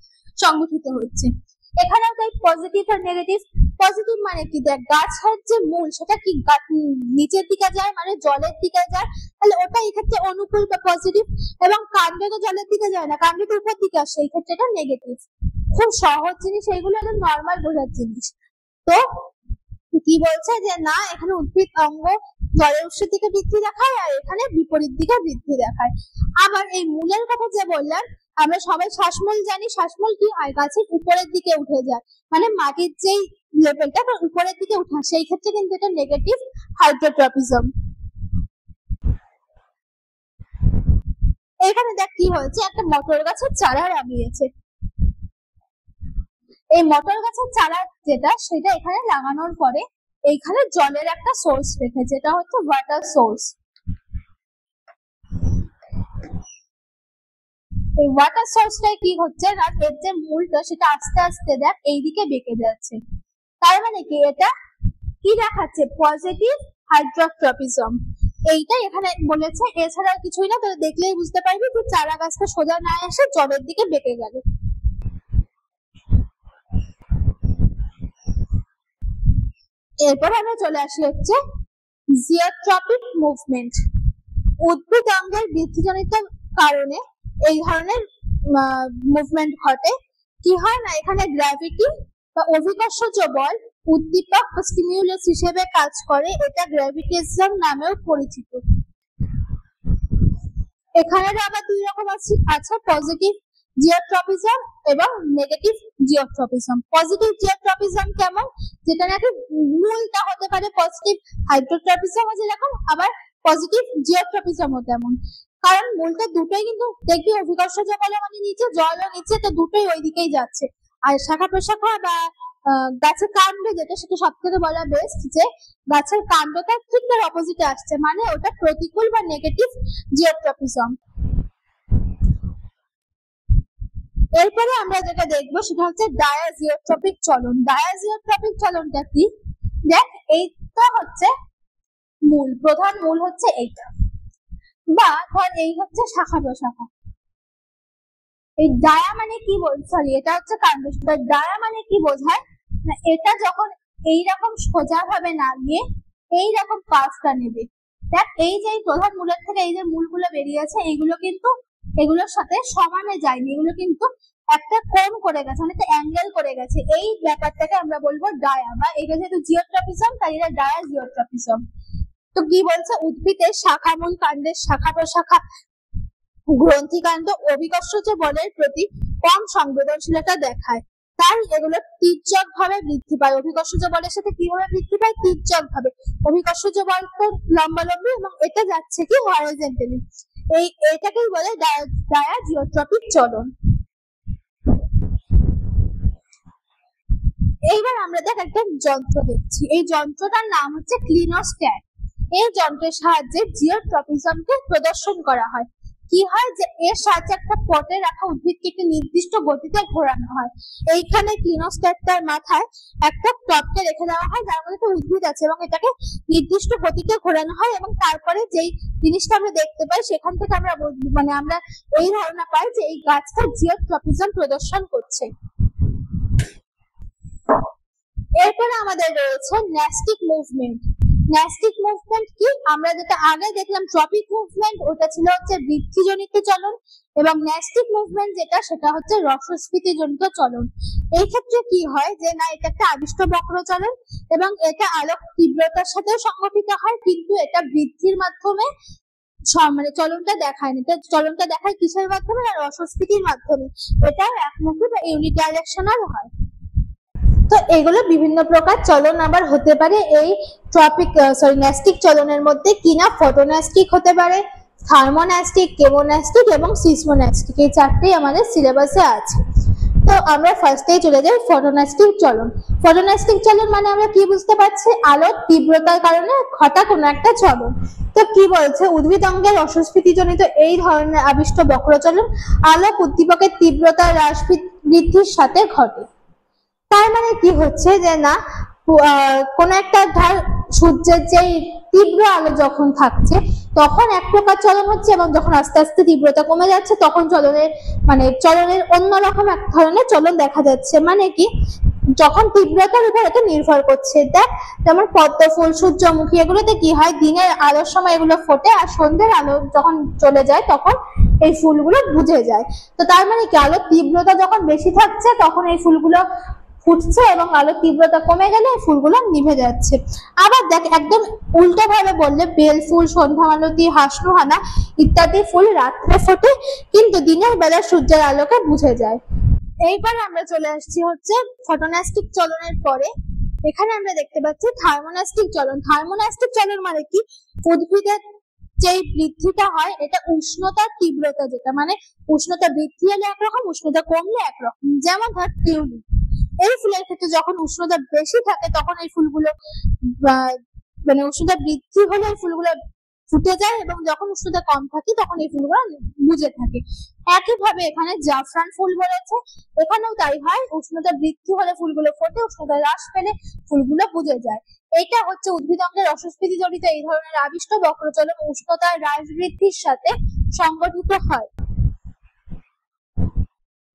সংগঠিত হচ্ছে। এখানেও তাই পজিটিভ আর নেগেটিভ। পজিটিভ মানে কি দেখ গাছের যে মূল সেটা কি নিচের দিকে যায় মানে জলের দিকে যায়, তাহলে ওটা এই ক্ষেত্রে অনুকূল বা পজিটিভ। এবং কাণ্ড তো জলের দিকে যায় না, কাণ্ড তো উপর দিকে আসে, এই ক্ষেত্রে এটা নেগেটিভ। খুব সহজ জিনিস, এইগুলো একদম নর্মাল বোঝার জিনিস। তো কি বলছে যে না এখানে উদ্ভিদ অঙ্গ জলের উৎসের দিকে বৃদ্ধি দেখায় আর এখানে বিপরীত দিকে বৃদ্ধি দেখায়। আবার এই মূলের কথা যে বললাম আমরা সবাই শ্বাসমূল জানি, শ্বাসমূল কি হয় গাছের উপরের দিকে উঠে যায়, মানে মাটির যেই লেভেলটা উপরের দিকে উঠে, সেই ক্ষেত্রে কিন্তু এটা নেগেটিভ হাইড্রোট্রপিজম। এখানে দেখ কি হয়েছে একটা মটর গাছের চারা লাগিয়েছে, এই মটর গাছের চারা যেটা সেটা এখানে লাগানোর পরে এইখানে জলের একটা সোর্স রেখেছে, যেটা হচ্ছে ওয়াটার সোর্স। এই ওয়াটার সোর্সটাই কি হচ্ছে না, এর যে মূলটা সেটা আস্তে আস্তে দেখ এইদিকে বেঁকে যাচ্ছে। তার মানে কি এটা কি দেখাচ্ছে, পজিটিভ হাইড্রোট্রপিজম। এইটাই এখানে বলেছে, এছাড়া কিছুই না। তোরা দেখলেই বুঝতে পারবি যে চারা গাছটা সোজা না এসে জলের দিকে বেঁকে গেল। এরপর আমরা চলে আসি হচ্ছে জিওট্রপিক মুভমেন্ট। উদ্ভিদ অঙ্গের বৃদ্ধিজনিত কারণে এই ধরনের মুভমেন্ট ঘটে। কি হয় না, এখানে গ্র্যাভিটি বা অভিকর্ষজ বল উদ্দীপক বা স্টিমিউলাস হিসেবে কাজ করে। এটা গ্র্যাভিটেশন নামেও পরিচিত। এখানে আবার দুই রকম আছে, পজিটিভ জিওট্রপিজম এবং নেগেটিভ জিওট্রপিজম। পজিটিভ জিওট্রপিজম কেমন, যেটা নাকি মূলটা হতে পারে পজিটিভ হাইড্রোট্রপিজম যেরকম, আবার পজিটিভ জিওট্রপিজমও তেমন। কারণ মূলটা দুটোই কিন্তু দেখবি অভিকর্ষজ বলে মানে নিচে, জলও নিচে, তো দুটোই ওই দিকেই যাচ্ছে। আর শাখা প্রশাখা বা গাছের কাণ্ড যেটা, সেটা সব থেকে বলা বেস্ট যে গাছের কাণ্ডটা ঠিক তার অপোজিটে আসছে, মানে ওটা প্রতিকূল বা নেগেটিভ জিওট্রপিজম। এরপরে আমরা যেটা দেখবো সেটা হচ্ছে ডায়াজিওট্রপিক চলন। ডায়াজিওট্রপিক চলনটা কি, দেখ এইটা হচ্ছে মূল, প্রধান মূল হচ্ছে এইটা, বা ধর এই হচ্ছে শাখা প্রশাখা। এই ডায়া মানে কি সরি এটা হচ্ছে কাণ্ড। ডায়া মানে কি বোঝায় না, এটা যখন এইরকম সোজা ভাবে না গিয়ে এইরকম পাশটা নেবে। দেখ এই যে প্রধান মূলের থেকে এই যে মূলগুলো বেরিয়ে আছে, এইগুলো কিন্তু এগুলোর সাথে সমানে যায়নি, এগুলো কিন্তু একটা কোণ করে গেছে, মানে একটা অ্যাঙ্গেল করে গেছে। এই ব্যাপারটাকে আমরা বলবো ডায়া, বা এটা যেহেতু জিওট্রপিজম তাই এটা ডায়া জিওট্রপিজম। তো কি বলছে, উদ্ভিদের শাখা মূল কাণ্ডের শাখা প্রশাখা গ্রন্থিকাণ্ড অভিকর্ষজ বলের প্রতি কম সংবেদনশীলতা দেখায়, তাই এগুলো তীর্যক ভাবে বৃদ্ধি পায়। অভিকর্ষজ বলের সাথে কিভাবে বৃদ্ধি পায়, তীর্যক ভাবে। অভিকর্ষজ বল তো লম্বালম্বি এবং এটা যাচ্ছে কি হরাইজন্টালি। এটাকেই বলে ডায়াজিওট্রপিক চলন। এইবার আমরা দেখ একটা যন্ত্র দেখছি, এই যন্ত্রটার নাম হচ্ছে ক্লিনোস্ট্যাট। এই যন্ত্রের সাহায্যে জিওট্রপিজমকে প্রদর্শন করা হয়। কি হয় যে এর সাহায্যে একটা পটে রাখা উদ্ভিদকে একটি নির্দিষ্ট গতিতে ঘোরানো হয়। এইখানে ক্লিনোস্ট্যাটটার মাথায় একটা টপকে রেখে দেওয়া হয়, যার মধ্যে একটা উদ্ভিদ আছে, এবং এটাকে নির্দিষ্ট গতিতে ঘোরানো হয়, এবং তারপরে যেই জিনিসটা আমরা দেখতে পাই সেখান থেকে আমরা মানে আমরা এই ধারণা পাই যে এই গাছটা জিওট্রপিজম প্রদর্শন করছে। এরপরে আমাদের রয়েছে ন্যাস্টিক মুভমেন্ট। ন্যাস্টিক মুভমেন্ট কি, আমরা যেটা আগে দেখলাম ট্রপিক মুভমেন্ট, ওটা ছিল হচ্ছে বৃদ্ধিজনিত চলন, এবং ন্যাস্টিক মুভমেন্ট যেটা সেটা হচ্ছে রসস্ফীতিজনিত চলন। এই ক্ষেত্রে কি হয় যে না, এটা একটা আবিষ্ট বক্র চলন, এবং এটা আলোক তীব্রতার সাথেও সংঘটিত হয়, কিন্তু এটা বৃদ্ধির মাধ্যমে মানে চলনটা দেখায় না। এটা চলনটা দেখায় কিসের মাধ্যমে, না রসস্ফীতির মাধ্যমে। এটা একমুখী বা ইউনিডাইরেকশনাল হয়। তো এগুলো বিভিন্ন প্রকার চলন আবার হতে পারে এই ন্যাস্টিক চলনের মধ্যে, কিনা ফটোন্যাস্টিক হতে পারে, থার্মোন্যাস্টিক, কেমোন্যাস্টিক এবং সিসমোন্যাস্টিক। এই চারটেই আমাদের সিলেবাসে আছে। তো আমরা ফার্স্টেই চলে যাই ফটোন্যাস্টিক চলন। ফটোন্যাস্টিক চলন মানে আমরা কি বুঝতে পারছি, আলোর তীব্রতার কারণে ঘটা কোনো একটা চলন। তো কি বলছে, উদ্ভিদ অঙ্গের রসস্ফীতিজনিত এই ধরনের আবিষ্ট বক্রচলন আলোক উদ্দীপকের তীব্রতা হ্রাস বৃদ্ধির সাথে ঘটে। তার মানে কি হচ্ছে যে না, কোন একটা ধর সূর্যের যে তীব্র আলো যখন থাকছে তখন এক প্রকার চলন হচ্ছে, এবং যখন আস্তে আস্তে তীব্রতা কমে যাচ্ছে তখন চলনের অন্যরকম এক ধরনের চলন দেখা যাচ্ছে। মানে কি, যখন তীব্রতার উপর এটা নির্ভর করছে। দেখ যেমন পদ্ম ফুল, সূর্যমুখী, এগুলোতে কি হয়, দিনের আলোর সময় এগুলো ফোটে, আর সন্ধ্যের আলো যখন চলে যায় তখন এই ফুলগুলো বুঝে যায়। তো তার মানে কি, আলোর তীব্রতা যখন বেশি থাকছে তখন এই ফুলগুলো ফুটছে, এবং আলোর তীব্রতা কমে গেলে ফুলগুলো নিভে যাচ্ছে। আবার দেখ একদম উল্টো ভাবে বললে, বেল ফুল, সন্ধ্যা মালতী, হাসনুহানা ইত্যাদি ফুল রাত্রে ফোটে, কিন্তু দিনের বেলা সূর্যের আলোকে বুঝে যায়। এইবার আমরা চলে আসছি হচ্ছে ফটোন্যাস্টিক চলনের পরে। এখানে আমরা দেখতে পাচ্ছি থার্মোন্যাস্টিক চলন। থার্মোন্যাস্টিক চলন মানে কি, উদ্ভিদের যে বৃদ্ধিটা হয় এটা উষ্ণতার তীব্রতা, যেটা মানে উষ্ণতা বৃদ্ধি হলে একরকম, উষ্ণতা কমলে একরকম। যেমন ধর টিউলিপ, এই ফুলের ক্ষেত্রে যখন উষ্ণতা বেশি থাকে তখন এই ফুলগুলো মানে উষ্ণতা বৃদ্ধি হলে এই ফুলগুলো ফুটে যায় এবং যখন উষ্ণতা কম থাকে তখন এই ফুলগুলো বুঝে থাকে। একইভাবে এখানে জাফরান ফুল বলেছে, এখানেও তাই হয়, উষ্ণতা বৃদ্ধি হলে ফুলগুলো ফোটে, উষ্ণতা হ্রাস পেলে ফুলগুলো বুঝে যায়। এটা হচ্ছে উদ্ভিদঙ্গের রসস্ফীতি জনিত এই ধরনের আবিষ্ট বক্রচলন উষ্ণতা হ্রাস বৃদ্ধির সাথে সংগঠিত হয়।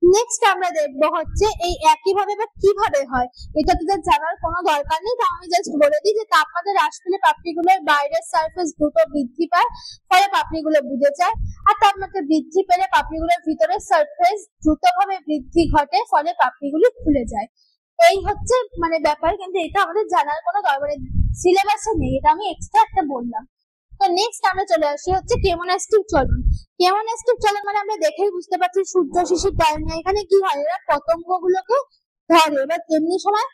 নেক্সট আমরা দেখবো হচ্ছে এই একইভাবে বা কিভাবে হয়, এটা তোদের জানার কোনো দরকার নেই, তো আমি জাস্ট বলে দিই যে তাপমাত্রা হ্রাস পেলে পাপড়িগুলোর বাইরের সারফেস দ্রুত বৃদ্ধি পায়, ফলে পাপড়িগুলো বুঝে যায়, আর তাপমাত্রা বৃদ্ধি পেলে পাপড়িগুলোর ভিতরের সারফেস দ্রুতভাবে বৃদ্ধি ঘটে, ফলে পাপড়িগুলি খুলে যায়। এই হচ্ছে মানে ব্যাপার, কিন্তু এটা আমাদের জানার কোনো দরকার নেই, সিলেবাসে নেই, এটা আমি এক্সট্রা একটা বললাম। তো নেক্সট আমরা চলে আসি হচ্ছে কেমোনাস্টিক চলন। কেমোনাস্টিক চলন মানে আমরা দেখেই বুঝতে পারছি সূর্য শিশির ডায়নিয়া, এখানে কি হয়, এরা পতঙ্গগুলোকে ধরে, এবার তেমনি সময়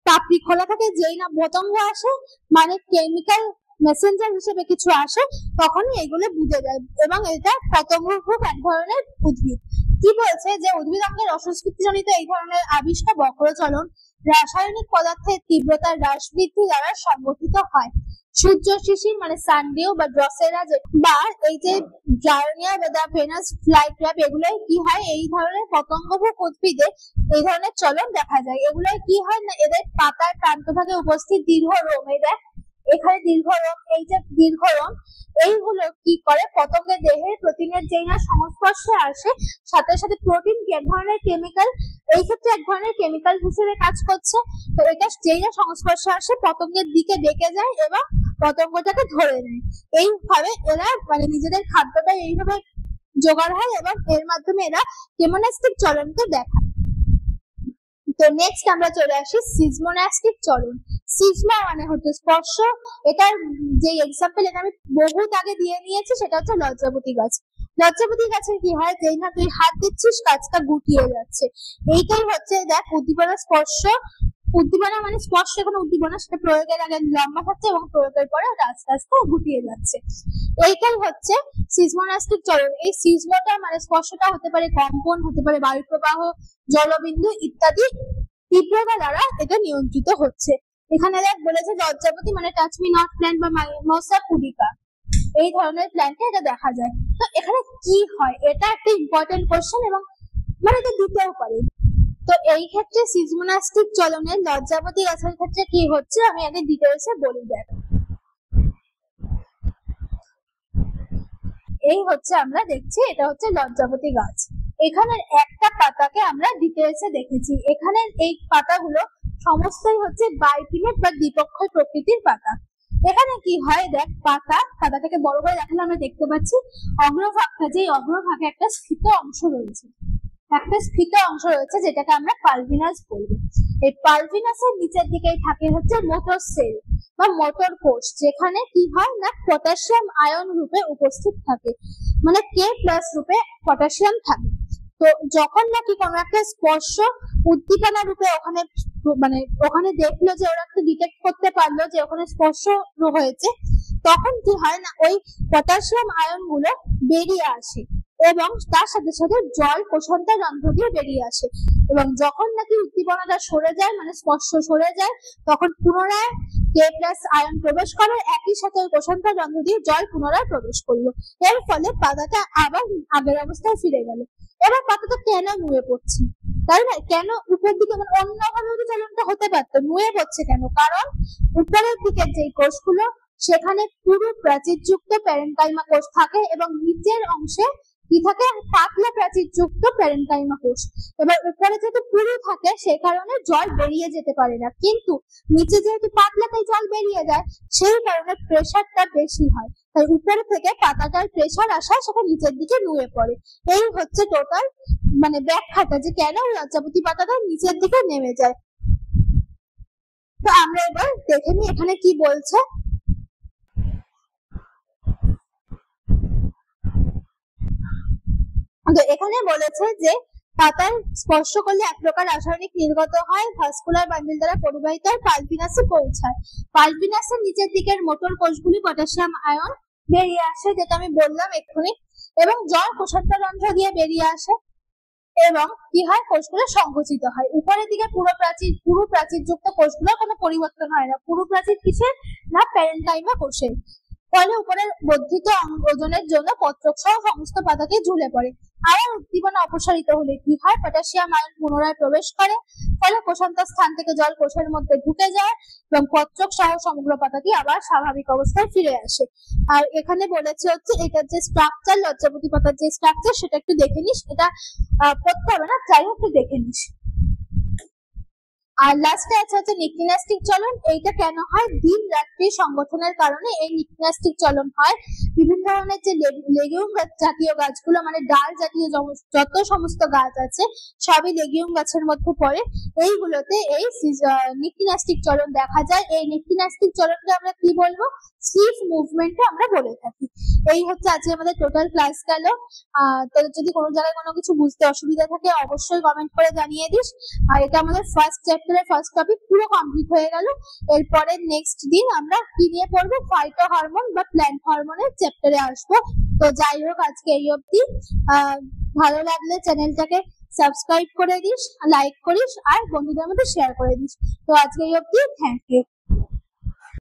পাপড়ি খোলা থাকে, যেই না পতঙ্গ আসে মানে কেমিক্যাল মেসেঞ্জার হিসেবে কিছু আসে, তখনই এগুলো বুঝে যায়, এবং এটা পতঙ্গ খুব এক ধরনের উদ্ভিদ। কি বলছে যে উদ্ভিদঙ্গের রসস্ফীতিজনিত এই ধরনের আবিষ্ট বক্রচলন রাসায়নিক পদার্থের তীব্রতার হ্রাস বৃদ্ধি দ্বারা সংগঠিত হয়। সূর্য শিশির মানে সানডিউ বা ড্রসেরা বা এই যে জার্নিয়া বা ভেনাস ফ্লাইক্র্যাব, এগুলোই কি হয়, এই ধরনের পতঙ্গভুক উদ্ভিদে এই ধরনের চলন দেখা যায়। এগুলোই কি হয় না, এদের পাতার প্রান্তভাগে উপস্থিত দীর্ঘ রোম, এই দেখ এখানে দীর্ঘ রোম, এই যে দীর্ঘ রোম, এইগুলো কি করে পতঙ্গের দেহের প্রোটিনের যেই না সংস্পর্শে আসে, সাথে সাথে প্রোটিন কি এক ধরনের কেমিক্যাল, এই ক্ষেত্রে এক ধরনের কেমিক্যাল হিসেবে কাজ করছে, তো এটা যেই না সংস্পর্শে আসে পতঙ্গের দিকে ডেকে যায় এবং পতঙ্গটাকে ধরে নেয়। এইভাবে এরা মানে নিজেদের খাদ্যটা এইভাবে জোগাড় হয় এবং এর মাধ্যমে এরা কেমোনাস্টিক চলনকে দেখায়। তো নেক্সট আমরা চলে আসি সিজমোনাস্টিক চলন। সিজমা মানে হচ্ছে স্পর্শ, এটার যে এক্সাম্পল এটা আমি বহুত আগে দিয়ে নিয়েছি, সেটা হচ্ছে লজ্জাবতী গাছ। লজ্জাবতী গাছের কি হয়, যেই না তুই হাত দিচ্ছিস গাছটা গুটিয়ে যাচ্ছে, এইটাই হচ্ছে দেখ উদ্দীপনা স্পর্শ। উদ্দীপনা মানে স্পর্শ, কোনো উদ্দীপনা সেটা প্রয়োগের আগে লম্বা থাকছে এবং প্রয়োগের পরে ওটা আস্তে আস্তে গুটিয়ে যাচ্ছে, এইটাই হচ্ছে সিজমোনাস্টিক চলন। এই সিজমোটা মানে স্পর্শটা হতে পারে কম্পন, হতে পারে বায়ু প্রবাহ, জলবিন্দু ইত্যাদি তীব্রতা দ্বারা এটা নিয়ন্ত্রিত হচ্ছে। এখানে দেখ বলেছে লজ্জাবতী মানে টাচ মি নট প্ল্যান্ট বা মাইমোসা পুডিকা, এই ধরনের প্ল্যান্টে এটা দেখা যায়। তো এখানে কি হয়, এটা একটা ইম্পর্টেন্ট কোশ্চেন এবং মানে এটা দিতেও পারে। তো এই ক্ষেত্রে সিজমোনাস্টিক চলনের লজ্জাবতী গাছের ক্ষেত্রে কি হচ্ছে আমি আগে ডিটেলসে বলি। দেখ এই হচ্ছে আমরা দেখছি, এটা হচ্ছে লজ্জাবতী গাছ। এখানে একটা পাতাকে আমরা ডিটেলসে দেখেছি, এখানে এই পাতাগুলো সমস্তই হচ্ছে বাইপিনেট বা দ্বিপক্ষীয় প্রকৃতির পাতা। এখানে কি হয় দেখ, পাতাটাকে বড় করে দেখালে আমরা দেখতে পাচ্ছি অগ্রভাগটা, যে অগ্রভাগে একটা স্ফীত অংশ রয়েছে, যেটাকে আমরা পালভিনাস বলবো। এই পালভিনাসের নিচের দিকেই থাকে হচ্ছে মোটর সেল বা মোটর কোষ, যেখানে কি হয় না পটাশিয়াম আয়ন রূপে উপস্থিত থাকে, মানে K+ রূপে পটাশিয়াম থাকে। তো যখন নাকি কোনো একটা স্পর্শ উদ্দীপনা রূপে ওখানে মানে ওখানে দেখলো যে ওরা একটু ডিটেক্ট করতে পারলো যে ওখানে স্পর্শ হয়েছে, তখন কি হয় না ওই পটাশিয়াম আয়ন গুলো বেরিয়ে আসে এবং তার সাথে সাথে জল কোষান্তর রন্ধ্র দিয়ে বেরিয়ে আসে, এবং যখন নাকি উদ্দীপনাটা সরে যায় মানে স্পর্শ সরে যায়, তখন পুনরায় K+ আয়ন প্রবেশ করে, একই সাথে ওই কোষান্তর রন্ধ্র দিয়ে জল পুনরায় প্রবেশ করলো, এর ফলে পাতাটা আবার আগের অবস্থায় ফিরে গেল। এবার পাতাটা কেন নুয়ে পড়ছে, তাই না, কেন উপরের দিকে মানে অন্যভাবে চলনটা হতে পারতো, নুয়ে পড়ছে কেন, কারণ উপরের দিকের যে কোষগুলো সেখানে পুরো প্রাচীরযুক্ত প্যারেনকাইমা কোষ থাকে এবং নিচের অংশে কি থাকে, পাতলা প্রাচীরযুক্ত প্যারেনকাইমা কোষ। এবার উপরে যেহেতু পুরো থাকে সে কারণে জল বেরিয়ে যেতে পারে না, কিন্তু নিচে যেহেতু পাতলা তাই জল বেরিয়ে যায়, সেই কারণে প্রেসারটা বেশি হয়, তাই উপরে থেকে পাতাটার প্রেসার আসায় সেটা নিচের দিকে নুয়ে পড়ে। এই হচ্ছে টোটাল মানে ব্যাখ্যাটা যে কেন লজ্জাবতী পাতাটা নিচের দিকে নেমে যায়। তো আমরা এবার দেখে নিই এখানে কি বলছে। তো এখানে বলেছে যে পাতার স্পর্শ করলে এক প্রকার রাসায়নিক নির্গত হয়, ভাস্কুলার বান্ডিল দ্বারা পরিবাহিত হয়, পালভিনাসে পৌঁছায়। পালভিনাসের নিচের দিকের মোটর কোষগুলি পটাশিয়াম আয়ন বেরিয়ে আসে, যেটা আমি বললাম এক্ষুনি, এবং জল কোষান্তর রন্ধ্র দিয়ে বেরিয়ে আসে এবং কি হয়, কোষগুলো সংকুচিত হয়। উপরের দিকে পুরো প্রাচীরযুক্ত কোষগুলো কোনো পরিবর্তন হয় না। পুরো প্রাচীর কিসের না, প্যারেনকাইমা কোষের। ফলে উপরের বর্ধিত ওজনের জন্য পত্রক সহ সমস্ত পাতাকে ঝুলে পড়ে। আবার উদ্দীপনা অপসারিত হলে কি হয়, পটাশিয়াম আয়ন পুনরায় প্রবেশ করে, ফলে কোষান্তর স্থান থেকে জল কোষের মধ্যে ঢুকে যায় এবং পত্রক সহ সমগ্র পাতাটি আবার স্বাভাবিক অবস্থায় ফিরে আসে। আর এখানে বলেছে হচ্ছে এটার যে স্ট্রাকচার, লজ্জাবতী পাতার যে স্ট্রাকচার সেটা একটু দেখে নিস, এটা পড়তে হবে না, যাই হোক একটু দেখে নিস। আর লাস্টে আছে হচ্ছে নিক্লিনাস্টিক চলন। এইটা কেন হয়, দিন রাত্রি সংগঠনের কারণে এই নিক্লিনাস্টিক চলন হয়। বিভিন্ন ধরনের যে লেগুম জাতীয় গাছগুলো, মানে ডাল জাতীয় যত সমস্ত গাছ আছে সবই লেগুম গাছের মধ্যে পড়ে, এইগুলোতে এই নিক্লিনাস্টিক চলন দেখা যায়। এই নিক্লিনাস্টিক চলনকে আমরা কি বলবো, স্লিপ মুভমেন্টে আমরা বলে থাকি। এই হচ্ছে আজকে আমাদের টোটাল ক্লাস গেল। তোদের যদি কোনো জায়গায় কোনো কিছু বুঝতে অসুবিধা থাকে অবশ্যই কমেন্ট করে জানিয়ে দিস। আর এটা আমাদের ফার্স্ট চ্যাপ্টারের ফার্স্ট টপিক পুরো কমপ্লিট হয়ে গেল। এরপরে নেক্সট দিন আমরা কি নিয়ে পড়বো, ফাইটো হরমোন বা প্ল্যান্ট হরমোনের চ্যাপ্টারে আসবো। তো যাই হোক আজকে এই অবধি। ভালো লাগলে চ্যানেলটাকে সাবস্ক্রাইব করে দিস, লাইক করিস আর বন্ধুদের মধ্যে শেয়ার করে দিস। তো আজকে এই অবধি, থ্যাংক ইউ।